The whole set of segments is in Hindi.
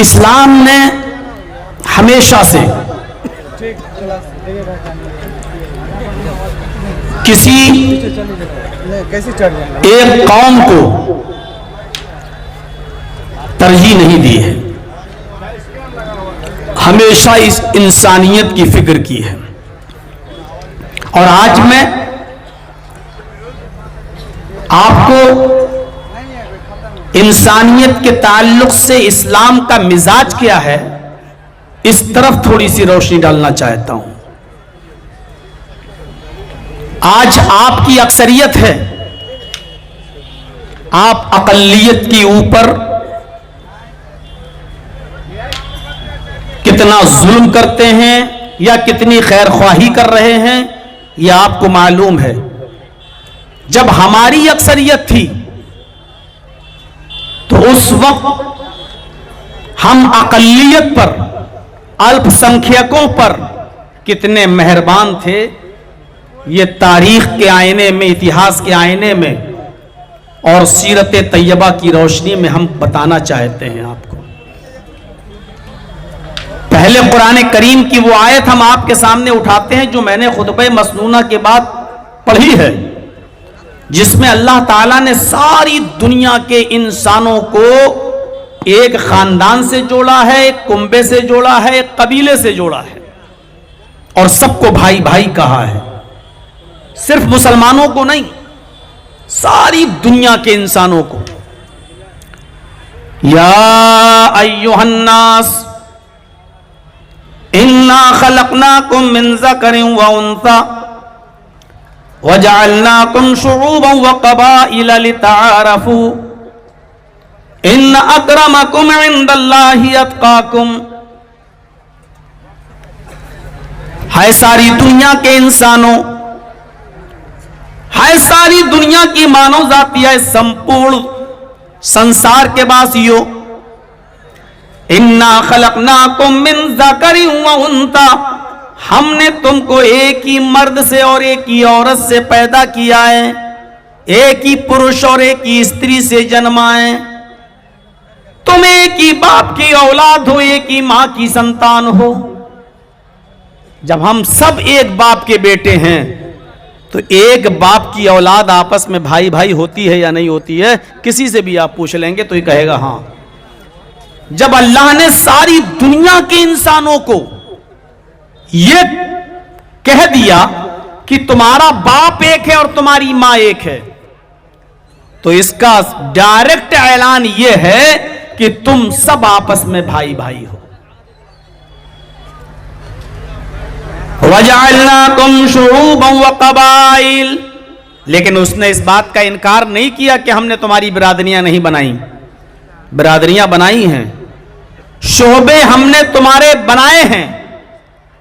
इस्लाम ने हमेशा से किसी एक कौम को तरजीह नहीं दी है, हमेशा इस इंसानियत की फिक्र की है। और आज मैं आपको इंसानियत के ताल्लुक से इस्लाम का मिजाज क्या है, इस तरफ थोड़ी सी रोशनी डालना चाहता हूं। आज आपकी अक्सरियत है, आप अकलियत के ऊपर कितना जुल्म करते हैं या कितनी खैर ख्वाही कर रहे हैं, यह आपको मालूम है। जब हमारी अक्सरियत थी तो उस वक्त हम अकलियत पर, अल्पसंख्यकों पर कितने मेहरबान थे, ये तारीख के आईने में, इतिहास के आईने में और सीरत तैयबा की रोशनी में हम बताना चाहते हैं आपको। पहले कुरान करीम की वो आयत हम आपके सामने उठाते हैं जो मैंने खुतबे मसनूना के बाद पढ़ी है, जिसमें अल्लाह ताला ने सारी दुनिया के इंसानों को एक खानदान से जोड़ा है, एक कुंबे से जोड़ा है, एक कबीले से जोड़ा है और सबको भाई भाई कहा है। सिर्फ मुसलमानों को नहीं, सारी दुनिया के इंसानों को। या अय्युहन्नास इन्ना खलकनाकुम मिन ज़करिन व उन्सा वजअलनाकुम शुऊबन व क़बाइला लितआरफू इन्न अक्रमकुम इंदल्लाहि अत्क़ाकुम। है सारी दुनिया के इंसानों, है सारी दुनिया की मानव जाति, है संपूर्ण संसार के वासियों। इन्ना खलकनाकुम मिन ज़करिन व उन्सा, हमने तुमको एक ही मर्द से और एक ही औरत से पैदा किया है, एक ही पुरुष और एक ही स्त्री से जन्माए। तुम एक ही बाप की औलाद हो, एक ही मां की संतान हो। जब हम सब एक बाप के बेटे हैं तो एक बाप की औलाद आपस में भाई भाई होती है या नहीं होती है? किसी से भी आप पूछ लेंगे तो ये कहेगा हां। जब अल्लाह ने सारी दुनिया के इंसानों को ये कह दिया कि तुम्हारा बाप एक है और तुम्हारी मां एक है, तो इसका डायरेक्ट ऐलान यह है कि तुम सब आपस में भाई भाई हो। वजअलनाकुम शुऊबन व क़बाइल, लेकिन उसने इस बात का इनकार नहीं किया कि हमने तुम्हारी बिरादरियां नहीं बनाई। बिरादरियां बनाई हैं, शोबे हमने तुम्हारे बनाए हैं,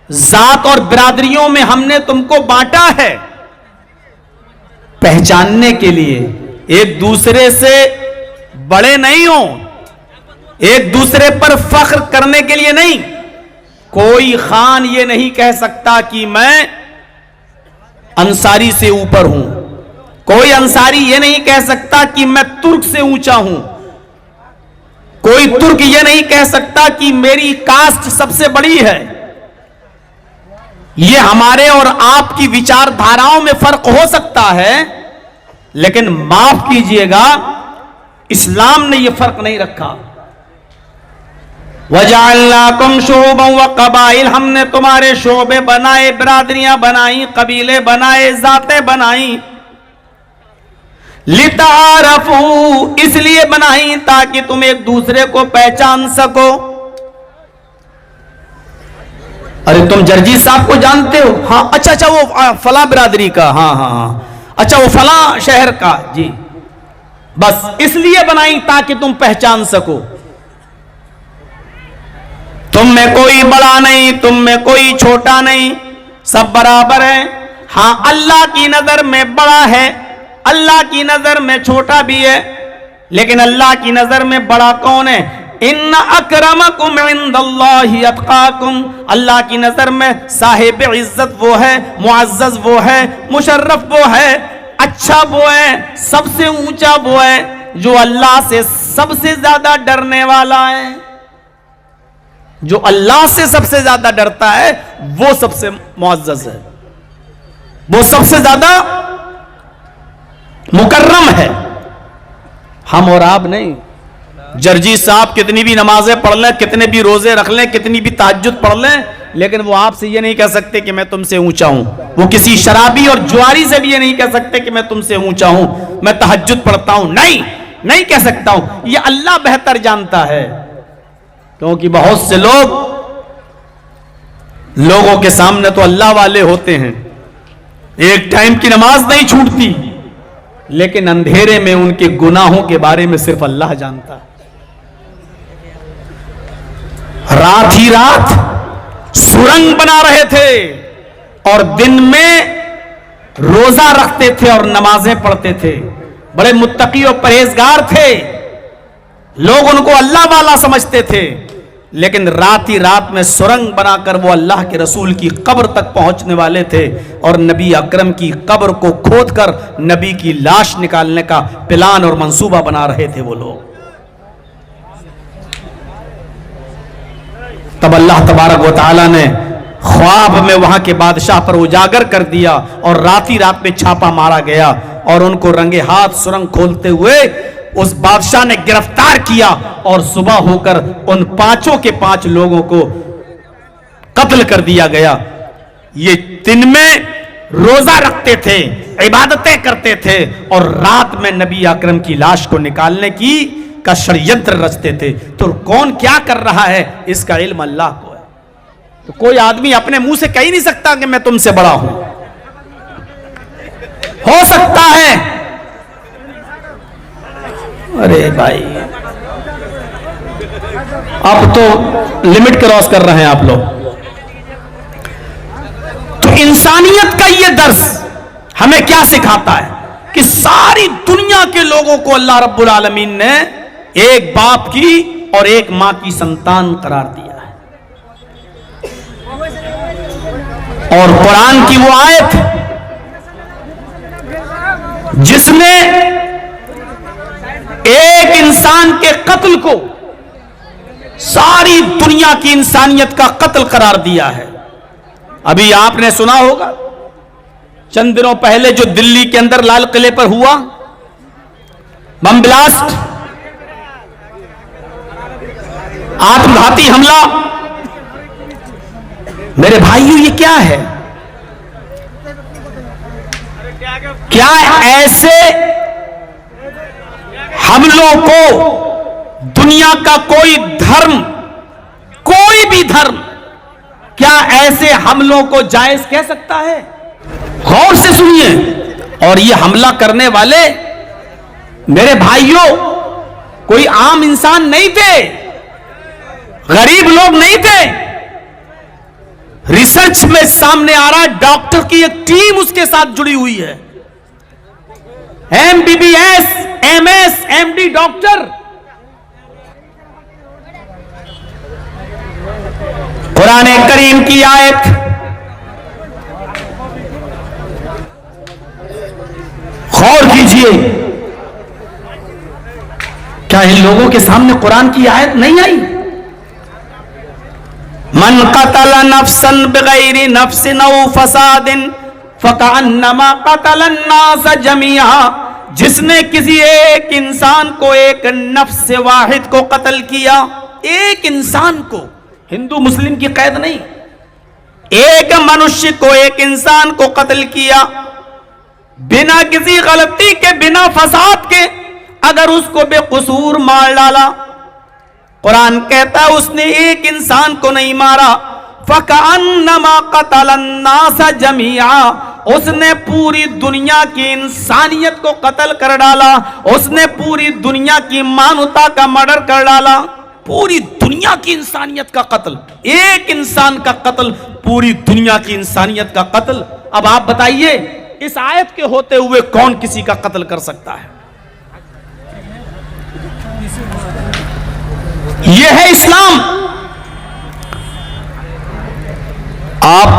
जात और बिरादरियों में हमने तुमको बांटा है, पहचानने के लिए। एक दूसरे से बड़े नहीं हो, एक दूसरे पर फख्र करने के लिए नहीं। कोई खान ये नहीं कह सकता कि मैं अंसारी से ऊपर हूं, कोई अंसारी ये नहीं कह सकता कि मैं तुर्क से ऊंचा हूं, कोई तुर्क ये नहीं कह सकता कि मेरी कास्ट सबसे बड़ी है। ये हमारे और आपकी विचारधाराओं में फर्क हो सकता है, लेकिन माफ कीजिएगा, इस्लाम ने यह फर्क नहीं रखा। वजअलनाकुम शुऊबन व क़बाइल, हमने तुम्हारे शोबे बनाए, बिरादरियां बनाई, कबीले बनाए, जातें बनाई। लितारफू, इसलिए बनाई ताकि तुम एक दूसरे को पहचान सको। अरे तुम जर्जीत साहब को जानते हो? हाँ, अच्छा वो फला बिरादरी का, हाँ, अच्छा वो फला शहर का, जी। बस इसलिए बनाई ताकि तुम पहचान सको। तुम में कोई बड़ा नहीं, तुम में कोई छोटा नहीं, सब बराबर है। हां, अल्लाह की नजर में बड़ा है, अल्लाह की नजर में छोटा भी है, लेकिन अल्लाह की नजर में बड़ा कौन है? इन्न अक्रमकुम इंदल्लाहि अत्क़ाकुम, अल्लाह की नजर में साहिब इज्जत वो है, मुअज़्ज़ज़ वो है, मुशर्रफ वो है, अच्छा वो है, सबसे ऊंचा वो है जो अल्लाह से सबसे ज्यादा डरने वाला है। जो अल्लाह से सबसे ज्यादा डरता है वो सबसे मुअज़्ज़ज़ है, वो सबसे ज्यादा मुकर्रम है। हम और आप नहीं। जर्जी साहब कितनी भी नमाजें पढ़ लें, कितने भी रोजे रख लें, कितनी भी तहज्जुद पढ़ लें, लेकिन वो आपसे ये नहीं कह सकते कि मैं तुमसे ऊंचा हूं। वो किसी शराबी और जुआरी से भी ये नहीं कह सकते कि मैं तुमसे ऊंचा हूं, मैं तहज्जुद पढ़ता हूं। नहीं कह सकता हूं। ये अल्लाह बेहतर जानता है, क्योंकि बहुत से लोगों के सामने तो अल्लाह वाले होते हैं, एक टाइम की नमाज नहीं छूटती, लेकिन अंधेरे में उनके गुनाहों के बारे में सिर्फ अल्लाह जानता है। रात ही रात सुरंग बना रहे थे और दिन में रोजा रखते थे और नमाजें पढ़ते थे। बड़े मुत्तकी और परहेजगार थे, लोग उनको अल्लाह वाला समझते थे, लेकिन रात ही रात में सुरंग बनाकर वो अल्लाह के रसूल की कब्र तक पहुंचने वाले थे और नबी अकरम की कब्र को खोदकर नबी की लाश निकालने का प्लान और मंसूबा बना रहे थे वो लोग। तब अल्लाह तबारक व तआला ने ख्वाब में वहां के बादशाह पर उजागर कर दिया और रात ही रात में छापा मारा गया और उनको रंगे हाथ सुरंग खोलते हुए उस बादशाह ने गिरफ्तार किया और सुबह होकर उन 5 के 5 लोगों को कत्ल कर दिया गया। ये दिन में रोजा रखते थे, इबादतें करते थे और रात में नबी अकरम की लाश को निकालने का षड्यंत्र रचते थे। तो कौन क्या कर रहा है इसका इल्म अल्लाह को है। तो कोई आदमी अपने मुंह से कह ही नहीं सकता कि मैं तुमसे बड़ा हूं। हो सकता है, अरे भाई अब तो लिमिट क्रॉस कर रहे हैं आप लोग। तो इंसानियत का ये दर्स हमें क्या सिखाता है कि सारी दुनिया के लोगों को अल्लाह रब्बुल आलमीन ने एक बाप की और एक मां की संतान करार दिया है। और कुरान की वो आयत जिसने एक इंसान के कत्ल को सारी दुनिया की इंसानियत का कत्ल करार दिया है। अभी आपने सुना होगा चंद दिनों पहले जो दिल्ली के अंदर लाल किले पर हुआ बम ब्लास्ट, आत्मघाती हमला। मेरे भाइयों ये क्या है? क्या ऐसे हमलों को दुनिया का कोई भी धर्म क्या ऐसे हमलों को जायज कह सकता है? गौर से सुनिए। और ये हमला करने वाले मेरे भाइयों कोई आम इंसान नहीं थे, गरीब लोग नहीं थे। रिसर्च में सामने आ रहा है डॉक्टर की एक टीम उसके साथ जुड़ी हुई है, MBBS, MS, MD doctor. Quran करीम की आयत गौर कीजिए, क्या इन लोगों के सामने कुरान की आयत नहीं आई? मन कतल नफ्सन बिगैरि नफ्सिन औ फसादिन फकअन्नमा कतल अन्नास जमीआ। जिसने किसी एक इंसान को, एक नफ्स वाहिद को कत्ल किया, एक इंसान को, हिंदू मुस्लिम की कैद नहीं, एक मनुष्य को, एक इंसान को कत्ल किया बिना किसी गलती के, बिना फसाद के, अगर उसको बेकसूर मार डाला, कुरान कहता है उसने एक इंसान को नहीं मारा, फकअन्नमा कतल अन्नास जमीआ, उसने पूरी दुनिया की इंसानियत को कत्ल कर डाला, उसने पूरी दुनिया की मानवता का मर्डर कर डाला। पूरी दुनिया की इंसानियत का कत्ल, एक इंसान का कत्ल, पूरी दुनिया की इंसानियत का कत्ल। अब आप बताइए इस आयत के होते हुए कौन किसी का कत्ल कर सकता है? यह है इस्लाम। आप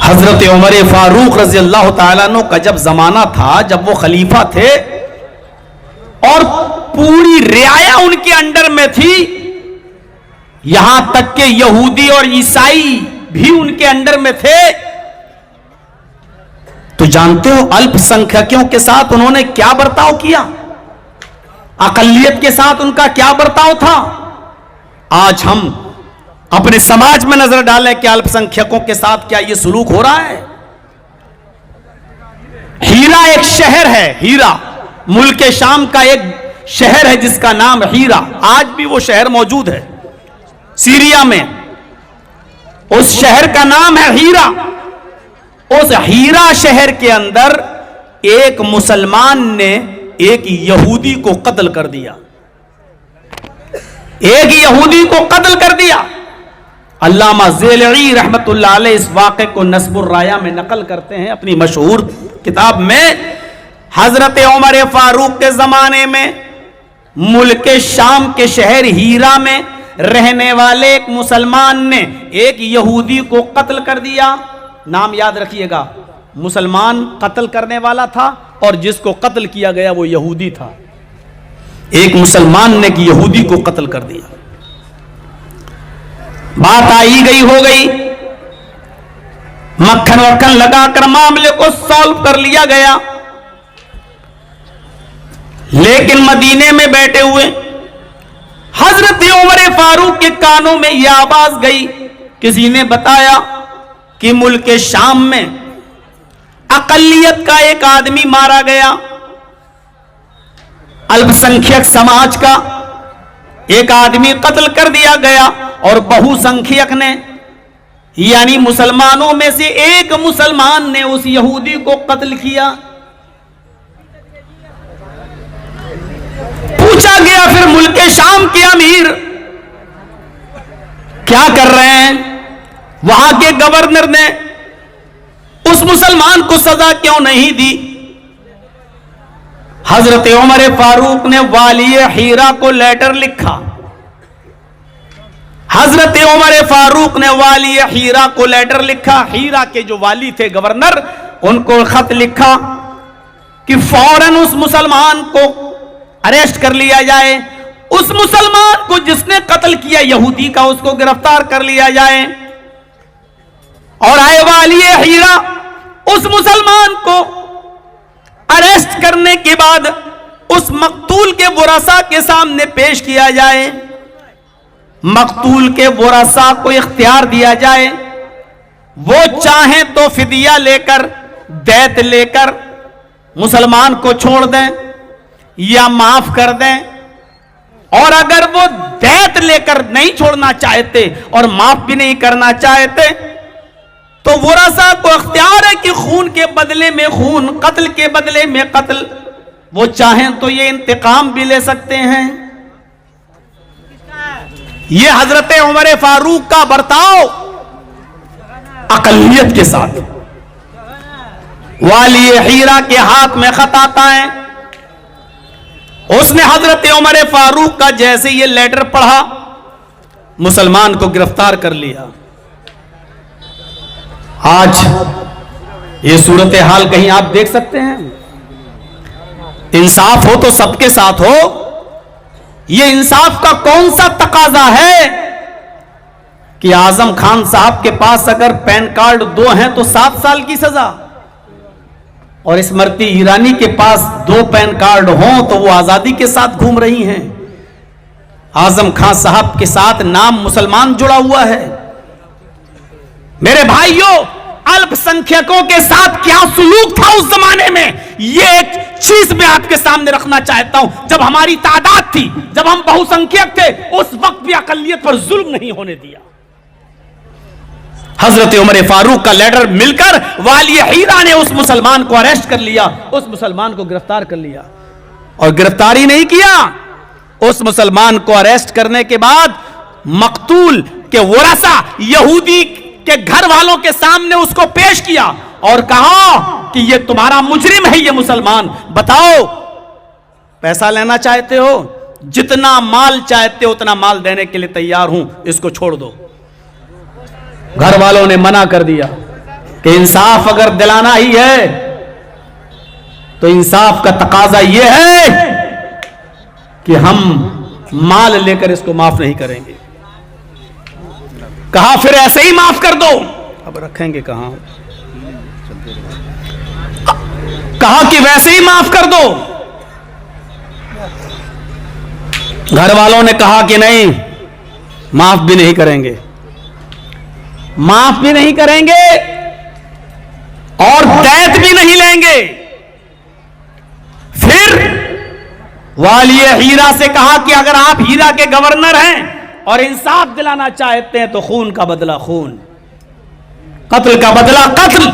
हजरत उमर फारूक रजी अल्लाह तआला अन्हु का जब जमाना था, जब वो खलीफा थे और पूरी रियाया उनके अंडर में थी, यहां तक के यहूदी और ईसाई भी उनके अंडर में थे। तो जानते हो अल्पसंख्यकों के साथ उन्होंने क्या बर्ताव किया, अकलियत के साथ उनका क्या बर्ताव था। आज हम अपने समाज में नजर डालें कि अल्पसंख्यकों के साथ क्या यह सुलूक हो रहा है। हीरा एक शहर है, हीरा मुल्क शाम का एक शहर है जिसका नाम हीरा, आज भी वो शहर मौजूद है सीरिया में, उस शहर का नाम है हीरा। उस हीरा शहर के अंदर एक मुसलमान ने एक यहूदी को कत्ल कर दिया, एक यहूदी को कत्ल कर दिया। अल्लामा ज़ेलई रहमतुल्लाह अलैह इस वाक़े को नस्बुर राया में नकल करते हैं अपनी मशहूर किताब में। हजरत उमर फारूक के जमाने में मुल्क शाम के शहर हीरा में रहने वाले एक मुसलमान ने एक यहूदी को कत्ल कर दिया। नाम याद रखिएगा, मुसलमान कत्ल करने वाला था और जिसको कत्ल किया गया वो यहूदी था। एक मुसलमान ने एक यहूदी को कत्ल कर दिया। बात आई गई हो गई, मक्खन वक्खन लगाकर मामले को सॉल्व कर लिया गया। लेकिन मदीने में बैठे हुए हजरत उमर फारूक के कानों में यह आवाज गई, किसी ने बताया कि मुल्क शाम में अकलियत का एक आदमी मारा गया, अल्पसंख्यक समाज का एक आदमी कत्ल कर दिया गया और बहुसंख्यक ने यानी मुसलमानों में से एक मुसलमान ने उस यहूदी को कत्ल किया। पूछा गया फिर मुल्क शाम के अमीर क्या कर रहे हैं, वहां के गवर्नर ने उस मुसलमान को सजा क्यों नहीं दी। हजरत उमर फारूक ने वाली हीरा को लेटर लिखा, हजरत उमर फारूक ने वाली हीरा को लेटर लिखा। हीरा के जो वाली थे गवर्नर, उनको खत लिखा कि फौरन उस मुसलमान को अरेस्ट कर लिया जाए, उस मुसलमान को जिसने कत्ल किया यहूदी का उसको गिरफ्तार कर लिया जाए। और आए वाली हीरा उस मुसलमान को अरेस्ट करने के बाद उस मकतूल के वरसा के सामने पेश किया जाए, मकतूल के वरसा को इख्तियार दिया जाए, वो चाहे तो फिदिया लेकर दैत लेकर मुसलमान को छोड़ दें या माफ कर दें, और अगर वो दैत लेकर नहीं छोड़ना चाहते और माफ भी नहीं करना चाहते तो वरसा को इख्तियार है कि खून के बदले में खून, कत्ल के बदले में कत्ल, वो चाहें तो ये इंतकाम भी ले सकते हैं। ये हजरत उमर फारूक का बर्ताव अकलियत के साथ। वाली हीरा के हाथ में खत आता है, उसने हजरत उमर फारूक का जैसे ये लेटर पढ़ा, मुसलमान को गिरफ्तार कर लिया। आज ये सूरत हाल कहीं आप देख सकते हैं? इंसाफ हो तो सबके साथ हो। ये इंसाफ का कौन सा तकाजा है कि आजम खान साहब के पास अगर पैन कार्ड 2 हैं तो 7 साल की सजा, और स्मृति ईरानी के पास 2 पैन कार्ड हों तो वो आजादी के साथ घूम रही हैं। आजम खान साहब के साथ नाम मुसलमान जुड़ा हुआ है। मेरे भाइयों, अल्पसंख्यकों के साथ क्या सुलूक था उस जमाने में, ये एक चीज मैं आपके सामने रखना चाहता हूं। जब हमारी तादाद थी, जब हम बहुसंख्यक थे, उस वक्त भी अकलियत पर जुल्म नहीं होने दिया। हजरत उमर फारूक का लेटर मिलकर वाली हीरा ने उस मुसलमान को अरेस्ट कर लिया, उस मुसलमान को गिरफ्तार कर लिया। और गिरफ्तारी नहीं किया, उस मुसलमान को अरेस्ट करने के बाद मकतूल के वरसा यहूदी के घर वालों के सामने उसको पेश किया और कहा कि ये तुम्हारा मुजरिम है, ये मुसलमान, बताओ पैसा लेना चाहते हो, जितना माल चाहते हो उतना माल देने के लिए तैयार हूं, इसको छोड़ दो। घर वालों ने मना कर दिया कि इंसाफ अगर दिलाना ही है तो इंसाफ का तकाजा यह है कि हम माल लेकर इसको माफ नहीं करेंगे। कहा फिर ऐसे ही माफ कर दो। अब रखेंगे कहां? कहा कि वैसे ही माफ कर दो। घर वालों ने कहा कि नहीं, माफ भी नहीं करेंगे, माफ भी नहीं करेंगे और दैत भी नहीं लेंगे। फिर वालिए हीरा से कहा कि अगर आप हीरा के गवर्नर हैं और इंसाफ दिलाना चाहते हैं तो खून का बदला खून, कत्ल का बदला कत्ल।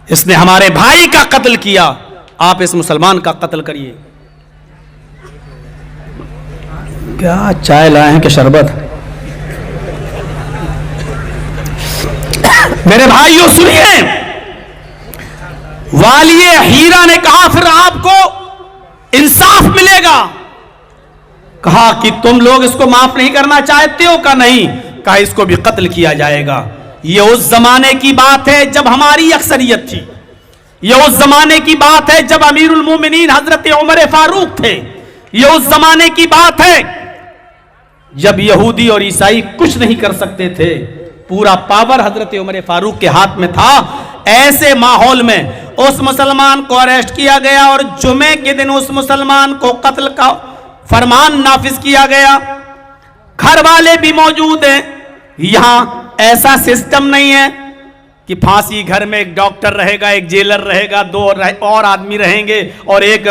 इसने हमारे भाई का कत्ल किया, आप इस मुसलमान का कत्ल करिए। क्या चाय लाए हैं कि शरबत? मेरे भाइयों सुनिए, वालिए हीरा ने कहा फिर आपको इंसाफ मिलेगा। कहा कि तुम लोग इसको माफ नहीं करना चाहते हो? का नहीं। कहा इसको भी कत्ल किया जाएगा। यह उस जमाने की बात है जब हमारी अक्सरियत थी, यह उस जमाने की बात है जब अमीरुल मोमिनीन हजरत उमर फारूक थे, यह उस जमाने की बात है जब यहूदी और ईसाई कुछ नहीं कर सकते थे, पूरा पावर हजरत उमर फारूक के हाथ में था। ऐसे माहौल में उस मुसलमान को अरेस्ट किया गया और जुमे के दिन उस मुसलमान को कत्ल का फरमान नाफिज किया गया। घर वाले भी मौजूद हैं। यहां ऐसा सिस्टम नहीं है कि फांसी घर में एक डॉक्टर रहेगा, एक जेलर रहेगा, दो और आदमी रहेंगे और एक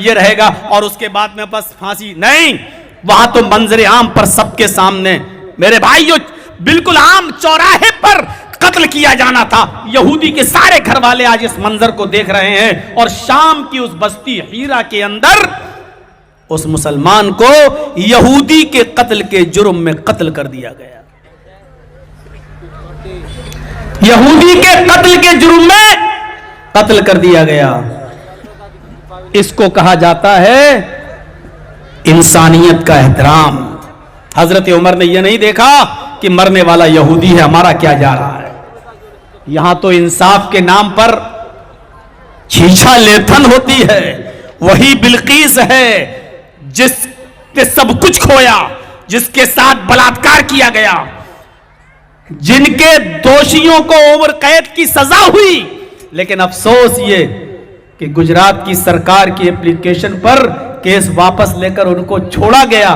ये रहेगा और उसके बाद में बस फांसी। नहीं, वहां तो मंजरे आम पर सबके सामने मेरे भाइयों बिल्कुल आम चौराहे पर कत्ल किया जाना था। यहूदी के सारे घर वाले आज इस मंजर को देख रहे हैं और शाम की उस बस्ती हीरा के अंदर उस मुसलमान को यहूदी के कत्ल के जुर्म में कत्ल कर दिया गया। यहूदी के कत्ल के जुर्म में कत्ल कर दिया गया। इसको कहा जाता है इंसानियत का एहतराम। हजरत उमर ने यह नहीं देखा कि मरने वाला यहूदी है, हमारा क्या जा रहा है। यहां तो इंसाफ के नाम पर छीछा लेथन होती है। वही बिल्कीस है जिसने सब कुछ खोया, जिसके साथ बलात्कार किया गया, जिनके दोषियों को उम्र कैद की सजा हुई। लेकिन अफसोस ये कि गुजरात की सरकार की एप्लीकेशन पर केस वापस लेकर उनको छोड़ा गया,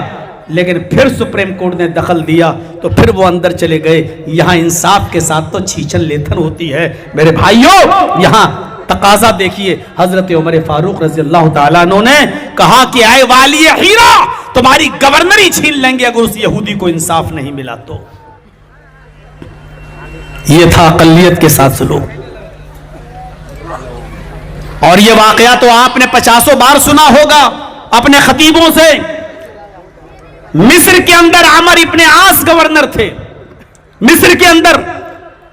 लेकिन फिर सुप्रीम कोर्ट ने दखल दिया तो फिर वो अंदर चले गए। यहां इंसाफ के साथ तो छीछन लेथन होती है। मेरे भाइयों यहां तकाजा देखिए, हजरत उमर फारूक रज़ी अल्लाह तआला अन्हु ने कहा कि आए वाली हीरा, तुम्हारी गवर्नरी छीन लेंगे अगर उस यहूदी को इंसाफ नहीं मिला तो। यह था अक़लियत के साथ सुलूक। और यह वाकया तो आपने 50 बार सुना होगा अपने खतीबों से। मिस्र के अंदर आमर इब्ने आस गवर्नर थे। मिस्र के अंदर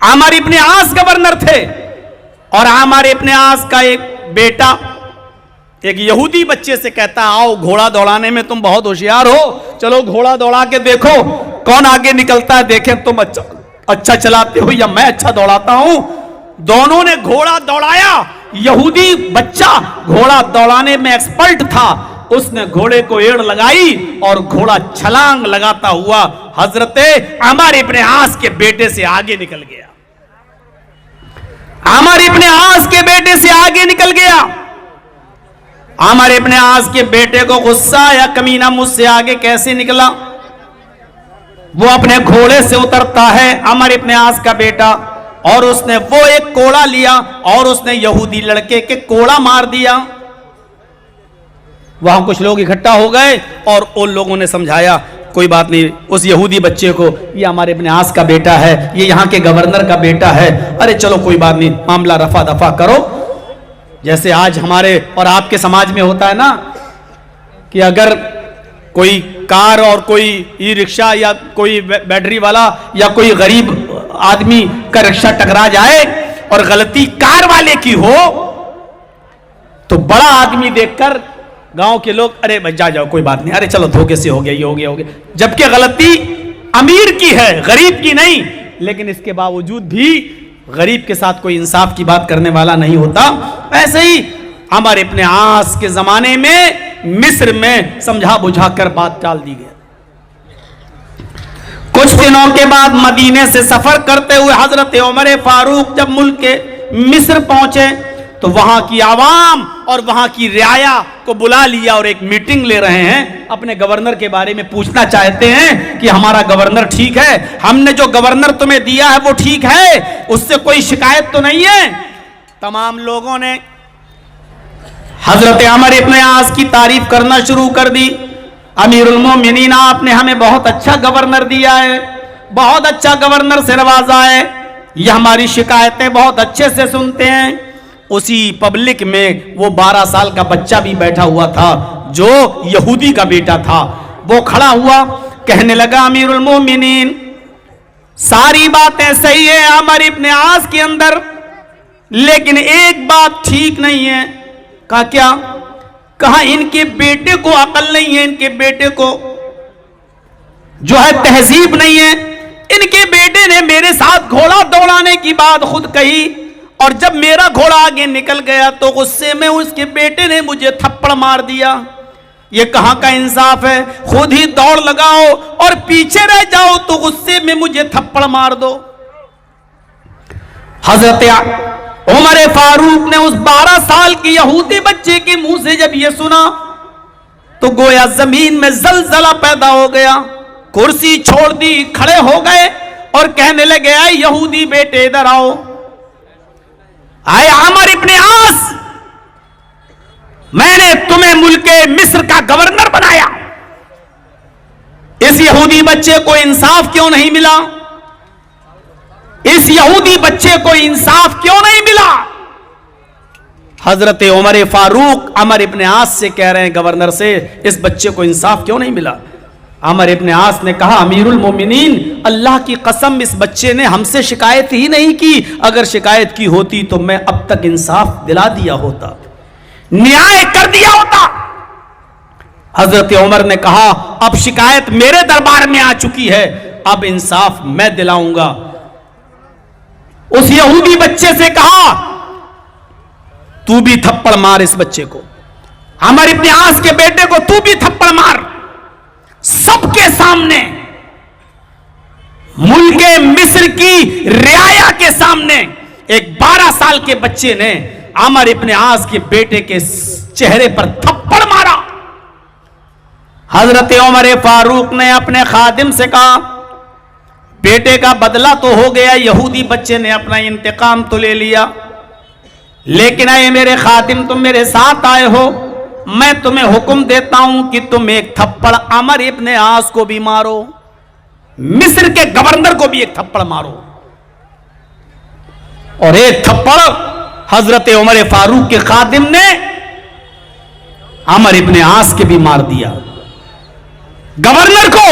आमर इब्ने आस गवर्नर थे और आमर इब्ने आस का एक बेटा एक यहूदी बच्चे से कहता, आओ घोड़ा दौड़ाने में तुम बहुत होशियार हो, चलो घोड़ा दौड़ा के देखो कौन आगे निकलता है, देखें तुम अच्छा चलाते हो या मैं अच्छा दौड़ाता हूं। दोनों ने घोड़ा दौड़ाया। यहूदी बच्चा घोड़ा दौड़ाने में एक्सपर्ट था। उसने घोड़े को एड़ लगाई और घोड़ा छलांग लगाता हुआ हजरते अमर इब्ने आस के बेटे से आगे निकल गया। अमर इब्ने आस के बेटे से आगे निकल गया। अमर इब्ने आस के बेटे को गुस्सा आया, कमीना मुझसे आगे कैसे निकला। वो अपने घोड़े से उतरता है अमर इब्ने आस का बेटा, और उसने वो एक कोड़ा लिया और उसने यहूदी लड़के के कोड़ा मार दिया। वहां कुछ लोग इकट्ठा हो गए और उन लोगों ने समझाया कोई बात नहीं, उस यहूदी बच्चे को, ये हमारे इब्ने आस का बेटा है, ये यहाँ के गवर्नर का बेटा है, अरे चलो कोई बात नहीं, मामला रफा दफा करो। जैसे आज हमारे और आपके समाज में होता है ना कि अगर कोई कार और कोई ई रिक्शा या कोई बैटरी वाला या कोई गरीब आदमी का रिक्शा टकरा जाए और गलती कार वाले की हो तो बड़ा आदमी देखकर गांव के लोग, अरे भाई जा जाओ कोई बात नहीं, अरे चलो धोखे से हो गया, ये हो गया, हो गया। जबकि गलती अमीर की है, गरीब की नहीं। लेकिन इसके बावजूद भी गरीब के साथ कोई इंसाफ की बात करने वाला नहीं होता। ऐसे ही अमर इब्ने आस के जमाने में मिस्र में समझा बुझा कर बात टाल दी गई। कुछ दिनों के बाद मदीने से सफर करते हुए हजरत उमर फारूक जब मुल्क के मिस्र पहुंचे तो वहां की आवाम और वहां की रियाया को बुला लिया और एक मीटिंग ले रहे हैं। अपने गवर्नर के बारे में पूछना चाहते हैं कि हमारा गवर्नर ठीक है, हमने जो गवर्नर तुम्हें दिया है वो ठीक है, उससे कोई शिकायत तो नहीं है। तमाम लोगों ने हजरत अमर इब्न आस की तारीफ करना शुरू कर दी। अमीरुल मोमिनीन, आपने हमें बहुत अच्छा गवर्नर दिया है, बहुत अच्छा गवर्नर से नवाजा है, ये हमारी शिकायतें बहुत अच्छे से सुनते हैं। उसी पब्लिक में वो 12 साल का बच्चा भी बैठा हुआ था जो यहूदी का बेटा था। वो खड़ा हुआ, कहने लगा अमीरुल मोमिनीन, सारी बातें सही है अमर इब्न आस के अंदर, लेकिन एक बात ठीक नहीं है। कहा क्या? कहा इनके बेटे को अकल नहीं है, इनके बेटे को जो है तहजीब नहीं है। इनके बेटे ने मेरे साथ घोड़ा दौड़ाने की बात खुद कही और जब मेरा घोड़ा आगे निकल गया तो गुस्से में उसके बेटे ने मुझे थप्पड़ मार दिया। ये कहां का इंसाफ है? खुद ही दौड़ लगाओ और पीछे रह जाओ तो गुस्से में मुझे थप्पड़ मार दो। हजरत उमर फारूक ने उस 12 साल के यहूदी बच्चे के मुंह से जब ये सुना तो गोया जमीन में जलजला पैदा हो गया। कुर्सी छोड़ दी, खड़े हो गए और कहने लगे, आए यहूदी बेटे इधर आओ। आए अमर इब्न आस, मैंने तुम्हें मुल्के मिस्र का गवर्नर बनाया, इस यहूदी बच्चे को इंसाफ क्यों नहीं मिला? इस यहूदी बच्चे को इंसाफ क्यों नहीं मिला? हजरत उमर फारूक अमर इब्न आस से कह रहे हैं, गवर्नर से, इस बच्चे को इंसाफ क्यों नहीं मिला? अमर इब्न आस ने कहा, अमीरुल मोमिनीन, अल्लाह की कसम इस बच्चे ने हमसे शिकायत ही नहीं की, अगर शिकायत की होती तो मैं अब तक इंसाफ दिला दिया होता, न्याय कर दिया होता। हजरत उमर ने कहा, अब शिकायत मेरे दरबार में आ चुकी है, अब इंसाफ मैं दिलाऊंगा। उस यहूदी बच्चे से कहा, तू भी थप्पड़ मार इस बच्चे को, अमर इब्न आस के बेटे को तू भी थप्पड़ मार। सबके सामने, मुल्के मिस्र की रियाया के सामने एक 12 साल के बच्चे ने अमर इब्न आस के बेटे के चेहरे पर थप्पड़ मारा। हजरत उमर फारूक ने अपने खादिम से कहा, बेटे का बदला तो हो गया, यहूदी बच्चे ने अपना इंतकाम तो ले लिया, लेकिन आए मेरे खादिम, तुम मेरे साथ आए हो, मैं तुम्हें हुक्म देता हूं कि तुम एक थप्पड़ अमर इब्न आस को भी मारो, मिस्र के गवर्नर को भी एक थप्पड़ मारो। और एक थप्पड़ हजरत उमर फारूक के खादिम ने अमर इब्न आस के भी मार दिया। गवर्नर को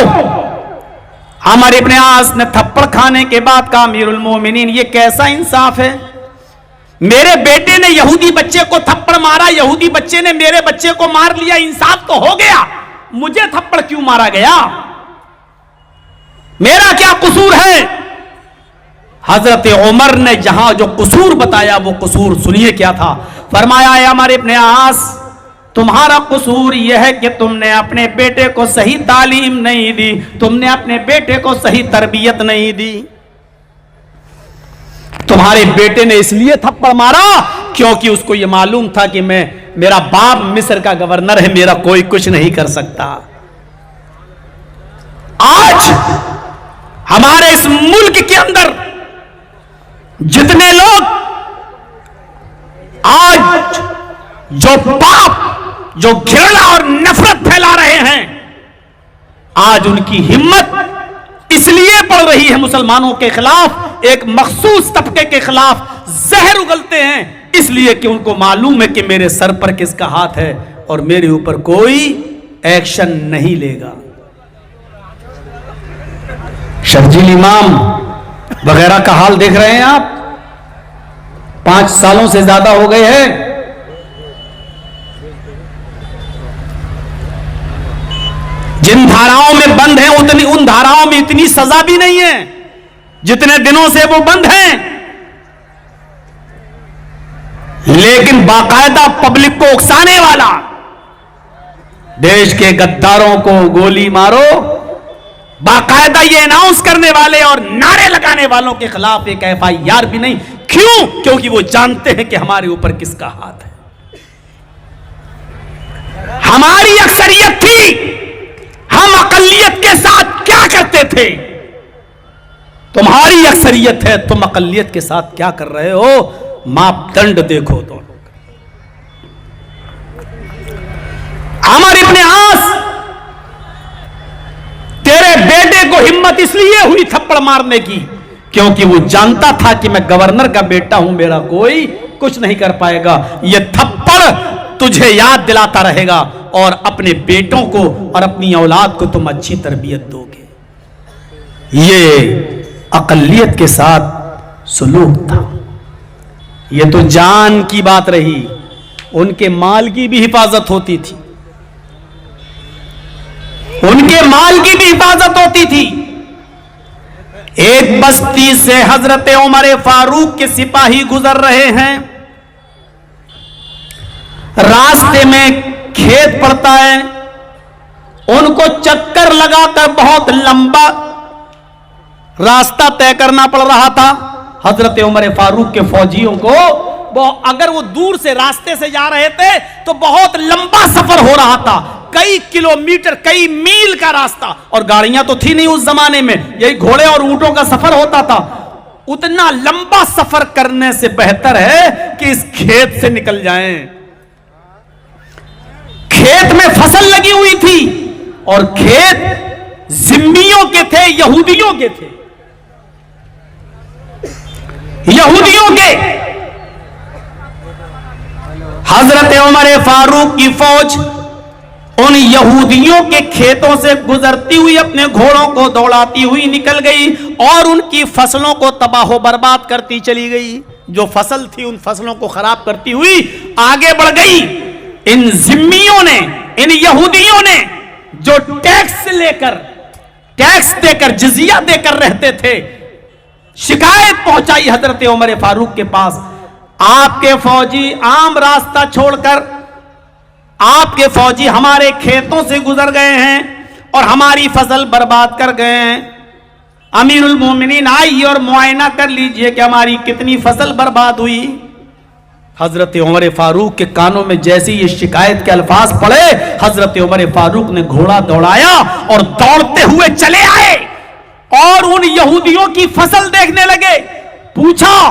अमर इब्न आस ने थप्पड़ खाने के बाद कहा, अमीरुल मोमिनीन, ये कैसा इंसाफ है? मेरे बेटे ने यहूदी बच्चे को थप्पड़ मारा, यहूदी बच्चे ने मेरे बच्चे को मार लिया, इंसाफ तो हो गया, मुझे थप्पड़ क्यों मारा गया? मेरा क्या कसूर है? हजरत उमर ने जहां जो कसूर बताया वो कसूर सुनिए क्या था। फरमाया, अमर इब्न आस, तुम्हारा कसूर यह है कि तुमने अपने बेटे को सही तालीम नहीं दी, तुमने अपने बेटे को सही तरबियत नहीं दी। तुम्हारे बेटे ने इसलिए थप्पड़ मारा क्योंकि उसको यह मालूम था कि मेरा बाप मिस्र का गवर्नर है, मेरा कोई कुछ नहीं कर सकता। आज हमारे इस मुल्क के अंदर जितने लोग आज जो पाप, जो घृणा और नफरत फैला रहे हैं, आज उनकी हिम्मत इसलिए बढ़ रही है मुसलमानों के खिलाफ, एक मखसूस तबके के खिलाफ जहर उगलते हैं, इसलिए कि उनको मालूम है कि मेरे सर पर किसका हाथ है और मेरे ऊपर कोई एक्शन नहीं लेगा। शर्जील इमाम वगैरह का हाल देख रहे हैं आप, 5 सालों से ज्यादा हो गए हैं। जिन धाराओं में बंद हैं उन धाराओं में इतनी सजा भी नहीं है जितने दिनों से वो बंद हैं, लेकिन बाकायदा पब्लिक को उकसाने वाला, देश के गद्दारों को गोली मारो, बाकायदा ये अनाउंस करने वाले और नारे लगाने वालों के खिलाफ एक FIR भी नहीं। क्यों? क्योंकि वो जानते हैं कि हमारे ऊपर किसका हाथ है। हमारी अक्सरियत थी, हम अकलियत के साथ क्या करते थे? तुम्हारी अक्सरियत है, तुम अकलियत के साथ क्या कर रहे हो? मापदंड देखो दोनों। अमर इब्ने आस, तेरे बेटे को हिम्मत इसलिए हुई थप्पड़ मारने की क्योंकि वो जानता था कि मैं गवर्नर का बेटा हूं, मेरा कोई कुछ नहीं कर पाएगा। ये थप्पड़ तुझे याद दिलाता रहेगा और अपने बेटों को और अपनी औलाद को तुम अच्छी तरबियत दोगे। ये अकलियत के साथ सुलूक था। ये तो जान की बात रही, उनके माल की भी हिफाजत होती थी, उनके माल की भी हिफाजत होती थी। एक बस्ती से हजरत उमर फारूक के सिपाही गुजर रहे हैं, रास्ते में खेत पड़ता है, उनको चक्कर लगाकर बहुत लंबा रास्ता तय करना पड़ रहा था। हजरत उमर फारूक के फौजियों को अगर वो दूर से रास्ते से जा रहे थे तो बहुत लंबा सफर हो रहा था, कई किलोमीटर कई मील का रास्ता, और गाड़ियां तो थी नहीं उस जमाने में, यही घोड़े और ऊंटों का सफर होता था। उतना लंबा सफर करने से बेहतर है कि इस खेत से निकल जाएं। खेत में फसल लगी हुई थी और खेत जिम्मियों के थे, यहूदियों के थे, यहूदियों के। हजरत उमर फारूक की फौज उन यहूदियों के खेतों से गुजरती हुई अपने घोड़ों को दौड़ाती हुई निकल गई और उनकी फसलों को तबाह बर्बाद करती चली गई। जो फसल थी उन फसलों को खराब करती हुई आगे बढ़ गई। इन जिम्मियों ने, इन यहूदियों ने जो टैक्स देकर जिजिया देकर रहते थे, शिकायत पहुंचाई हजरत उमर फारूक के पास। आपके फौजी आम रास्ता छोड़कर, आपके फौजी हमारे खेतों से गुजर गए हैं और हमारी फसल बर्बाद कर गए हैं। अमीरुल मोमिनीन आइए और मुआयना कर लीजिए कि हमारी कितनी फसल बर्बाद हुई। हजरत उमर फारूक के कानों में जैसे ये शिकायत के अल्फाज पड़े, हजरत उमर फारूक ने घोड़ा दौड़ाया और दौड़ते हुए चले आए और उन यहूदियों की फसल देखने लगे। पूछा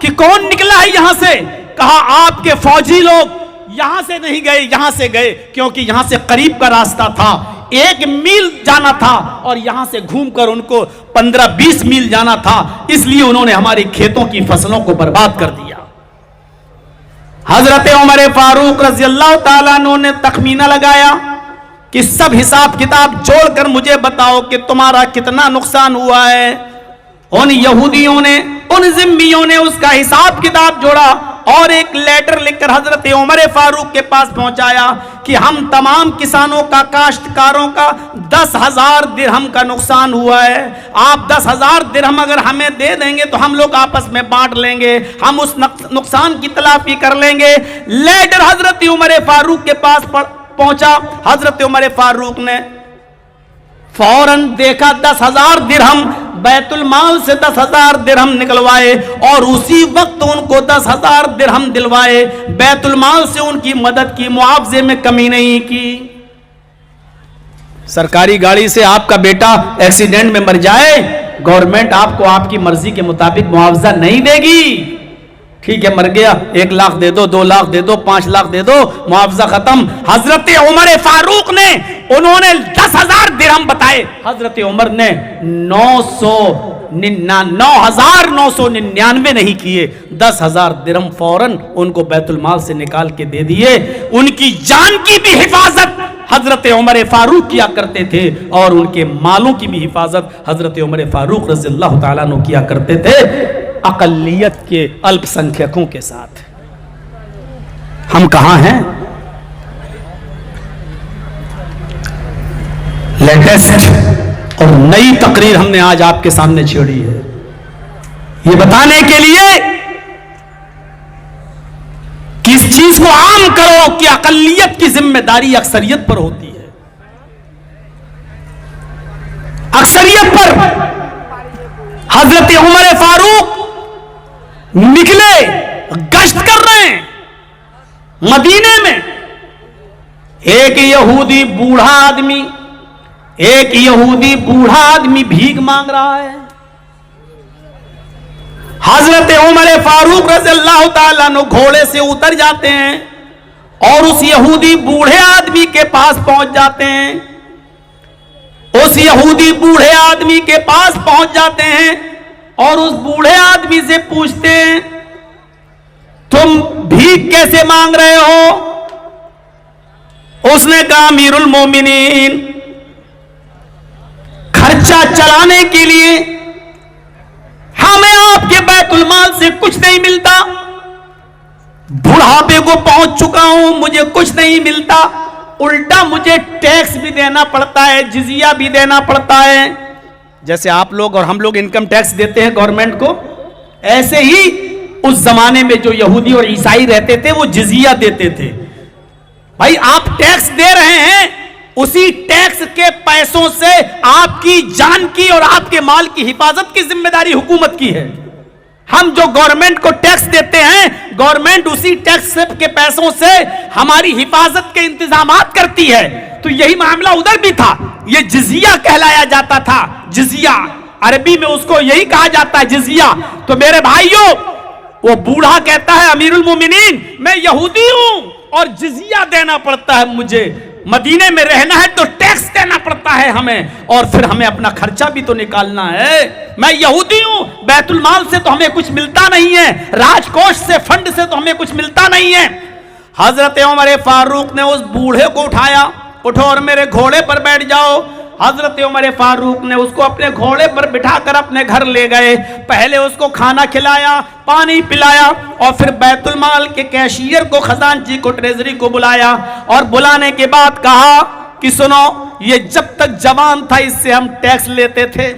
कि कौन निकला है यहां से? कहा आपके फौजी लोग यहां से नहीं गए, यहां से गए क्योंकि यहां से करीब का रास्ता था, 1 मील जाना था और यहां से घूमकर उनको 15-20 मील जाना था, इसलिए उन्होंने हमारी खेतों की फसलों को बर्बाद कर दिया। हजरत उमर फारूक रज़ी अल्लाह ताला अन्हु ने तखमीना लगाया कि सब हिसाब किताब जोड़कर मुझे बताओ कि तुम्हारा कितना नुकसान हुआ है। उन यहूदियों ने, उन जिम्मियों ने उसका हिसाब किताब जोड़ा और एक लेटर लिखकर हजरत उमर फारूक के पास पहुंचाया कि हम तमाम किसानों का, काश्तकारों का 10,000 दिरहम का नुकसान हुआ है। आप 10,000 दिरहम अगर हमें दे देंगे तो हम लोग आपस में बांट लेंगे, हम उस नुकसान की तलाफी कर लेंगे। लेटर हजरत उमर फारूक के पास पहुंचा। हजरत उमर फारूक ने फौरन देखा 10,000 दिरहम, बैतुल माल से 10,000 दिरहम निकलवाए और उसी वक्त उनको 10,000 दिरहम दिलवाए। बैतुल माल से उनकी मदद की, मुआवजे में कमी नहीं की। सरकारी गाड़ी से आपका बेटा एक्सीडेंट में मर जाए, गवर्नमेंट आपको आपकी मर्जी के मुताबिक मुआवजा नहीं देगी। ठीक है, मर गया, 1 लाख दे दो, 2 लाख दे दो, 5 लाख दे दो, मुआवजा खत्म। हजरत उमर फारूक ने, उन्होंने 10,000 दिरहम बताए, हजरत उमर ने 9,999 नहीं किए, 10,000 दिरहम फौरन उनको बैतुल माल से निकाल के दे दिए। उनकी जान की भी हिफाजत हजरत उमर फारूक किया करते थे और उनके मालों की भी हिफाजत हजरत उमर फारूक रज़ी अल्लाह ताला अन्हु किया करते थे, अकलियत के, अल्पसंख्यकों के साथ। हम कहां हैं? लेटेस्ट और नई तकरीर हमने आज आपके सामने छेड़ी है, ये बताने के लिए कि इस चीज को आम करो कि अकलियत की जिम्मेदारी अक्सरियत पर होती है। अक्सरियत पर हजरत उमर फारूक निकले, गश्त कर रहे हैं मदीने में। एक यहूदी बूढ़ा आदमी भीख मांग रहा है। हजरत उमर फारूक रज़ियल्लाहु ताला अन्हु घोड़े से उतर जाते हैं और उस यहूदी बूढ़े आदमी के पास पहुंच जाते हैं। उस यहूदी बूढ़े आदमी के पास पहुंच जाते हैं और उस बूढ़े आदमी से पूछते हैं, तुम भीख कैसे मांग रहे हो? उसने कहा, अमीरुल मोमिनीन, खर्चा चलाने के लिए हमें आपके बैतुल माल से कुछ नहीं मिलता। बुढ़ापे को पहुंच चुका हूं, मुझे कुछ नहीं मिलता, उल्टा मुझे टैक्स भी देना पड़ता है, जिजिया भी देना पड़ता है। जैसे आप लोग और हम लोग इनकम टैक्स देते हैं गवर्नमेंट को, ऐसे ही उस जमाने में जो यहूदी और ईसाई रहते थे वो जिजिया देते थे। भाई आप टैक्स दे रहे हैं, उसी टैक्स के पैसों से आपकी जान की और आपके माल की हिफाजत की जिम्मेदारी हुकूमत की है। हम जो गवर्नमेंट को टैक्स देते हैं, गवर्नमेंट उसी टैक्स के पैसों से हमारी हिफाजत के इंतजामात करती है। तो यही मामला उधर भी था, ये जिजिया कहलाया जाता था। जिजिया अरबी में उसको यही कहा जाता है, जिजिया। तो मेरे भाइयों, वो बूढ़ा कहता है, अमीरुल मोमिनीन, मैं यहूदी हूं और जिजिया देना पड़ता है, मुझे मदीने में रहना है तो टैक्स देना पड़ता है हमें, और फिर हमें अपना खर्चा भी तो निकालना है। मैं यहूदी हूं, बैतुल माल से तो हमें कुछ मिलता नहीं है, राजकोष से, फंड से तो हमें कुछ मिलता नहीं है। हजरत उमर फारूक ने उस बूढ़े को उठाया, उठो और मेरे घोड़े पर बैठ जाओ। हजरत उमर फारूक ने उसको अपने घोड़े पर बिठाकर अपने घर ले गए। पहले उसको खाना खिलाया, पानी पिलाया, और फिर बैतुल माल के कैशियर को, खजांची को, ट्रेजरी को बुलाया, और बुलाने के बाद कहा कि सुनो, ये जब तक जवान था इससे हम टैक्स लेते थे,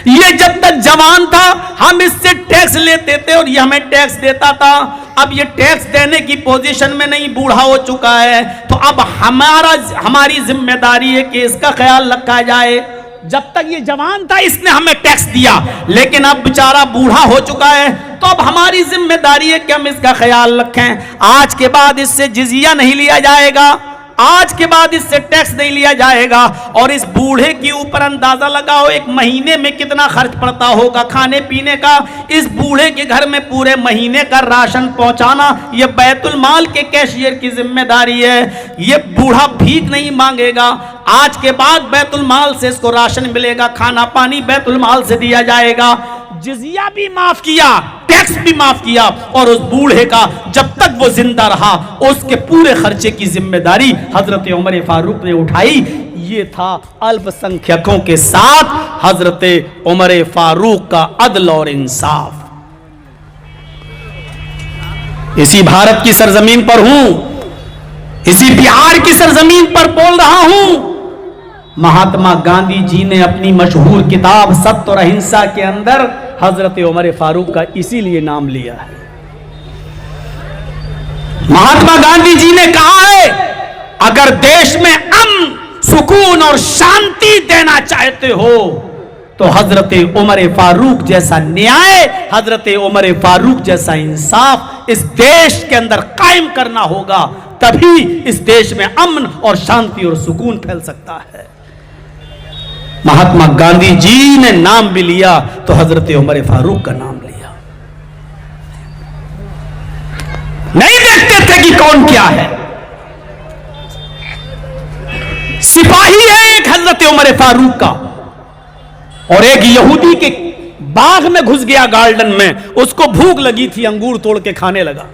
ये जब तक जवान था हम इससे टैक्स लेते थे और ये हमें टैक्स देता था। अब ये टैक्स देने की पोजीशन में नहीं, बूढ़ा हो चुका है, तो अब हमारी जिम्मेदारी है कि इसका ख्याल रखा जाए। जब तक ये जवान था इसने हमें टैक्स दिया, लेकिन अब बेचारा बूढ़ा हो चुका है, तो अब हमारी जिम्मेदारी है कि हम इसका ख्याल रखें। आज के बाद इससे जिजिया नहीं लिया जाएगा, आज के बाद इससे टैक्स नहीं लिया जाएगा। और इस बूढ़े के ऊपर अंदाजा लगाओ एक महीने में कितना खर्च पड़ता होगा खाने पीने का। इस बूढ़े के घर में पूरे महीने का राशन पहुंचाना ये बैतुल माल के कैशियर की जिम्मेदारी है। ये बूढ़ा भीख नहीं मांगेगा, आज के बाद बैतुल माल से इसको राशन मिलेगा, खाना पानी बैतुल माल से दिया जाएगा। जिजिया भी माफ किया, टैक्स भी माफ किया, और उस बूढ़े का जब तक वो जिंदा रहा उसके पूरे खर्चे की जिम्मेदारी हजरत उमर फारूक ने उठाई। ये था अल्पसंख्यकों के साथ हजरत उमर फारूक का अदल और इंसाफ। इसी भारत की सरजमीन पर हूं, इसी बिहार की सरजमीन पर बोल रहा हूं। महात्मा गांधी जी ने अपनी मशहूर किताब सत्य और अहिंसा के अंदर हजरत उमर फारूक का इसीलिए नाम लिया है। महात्मा गांधी जी ने कहा है, अगर देश में अमन, सुकून और शांति देना चाहते हो तो हजरत उमर फारूक जैसा न्याय, हजरत उमर फारूक जैसा इंसाफ इस देश के अंदर कायम करना होगा, तभी इस देश में अमन और शांति और सुकून फैल सकता है। महात्मा गांधी जी ने नाम भी लिया तो हजरत उमर फारूक का नाम लिया। नहीं देखते थे कि कौन क्या है। सिपाही है एक हजरत उमर फारूक का, और एक यहूदी के बाग में घुस गया, गार्डन में, उसको भूख लगी थी, अंगूर तोड़ के खाने लगा,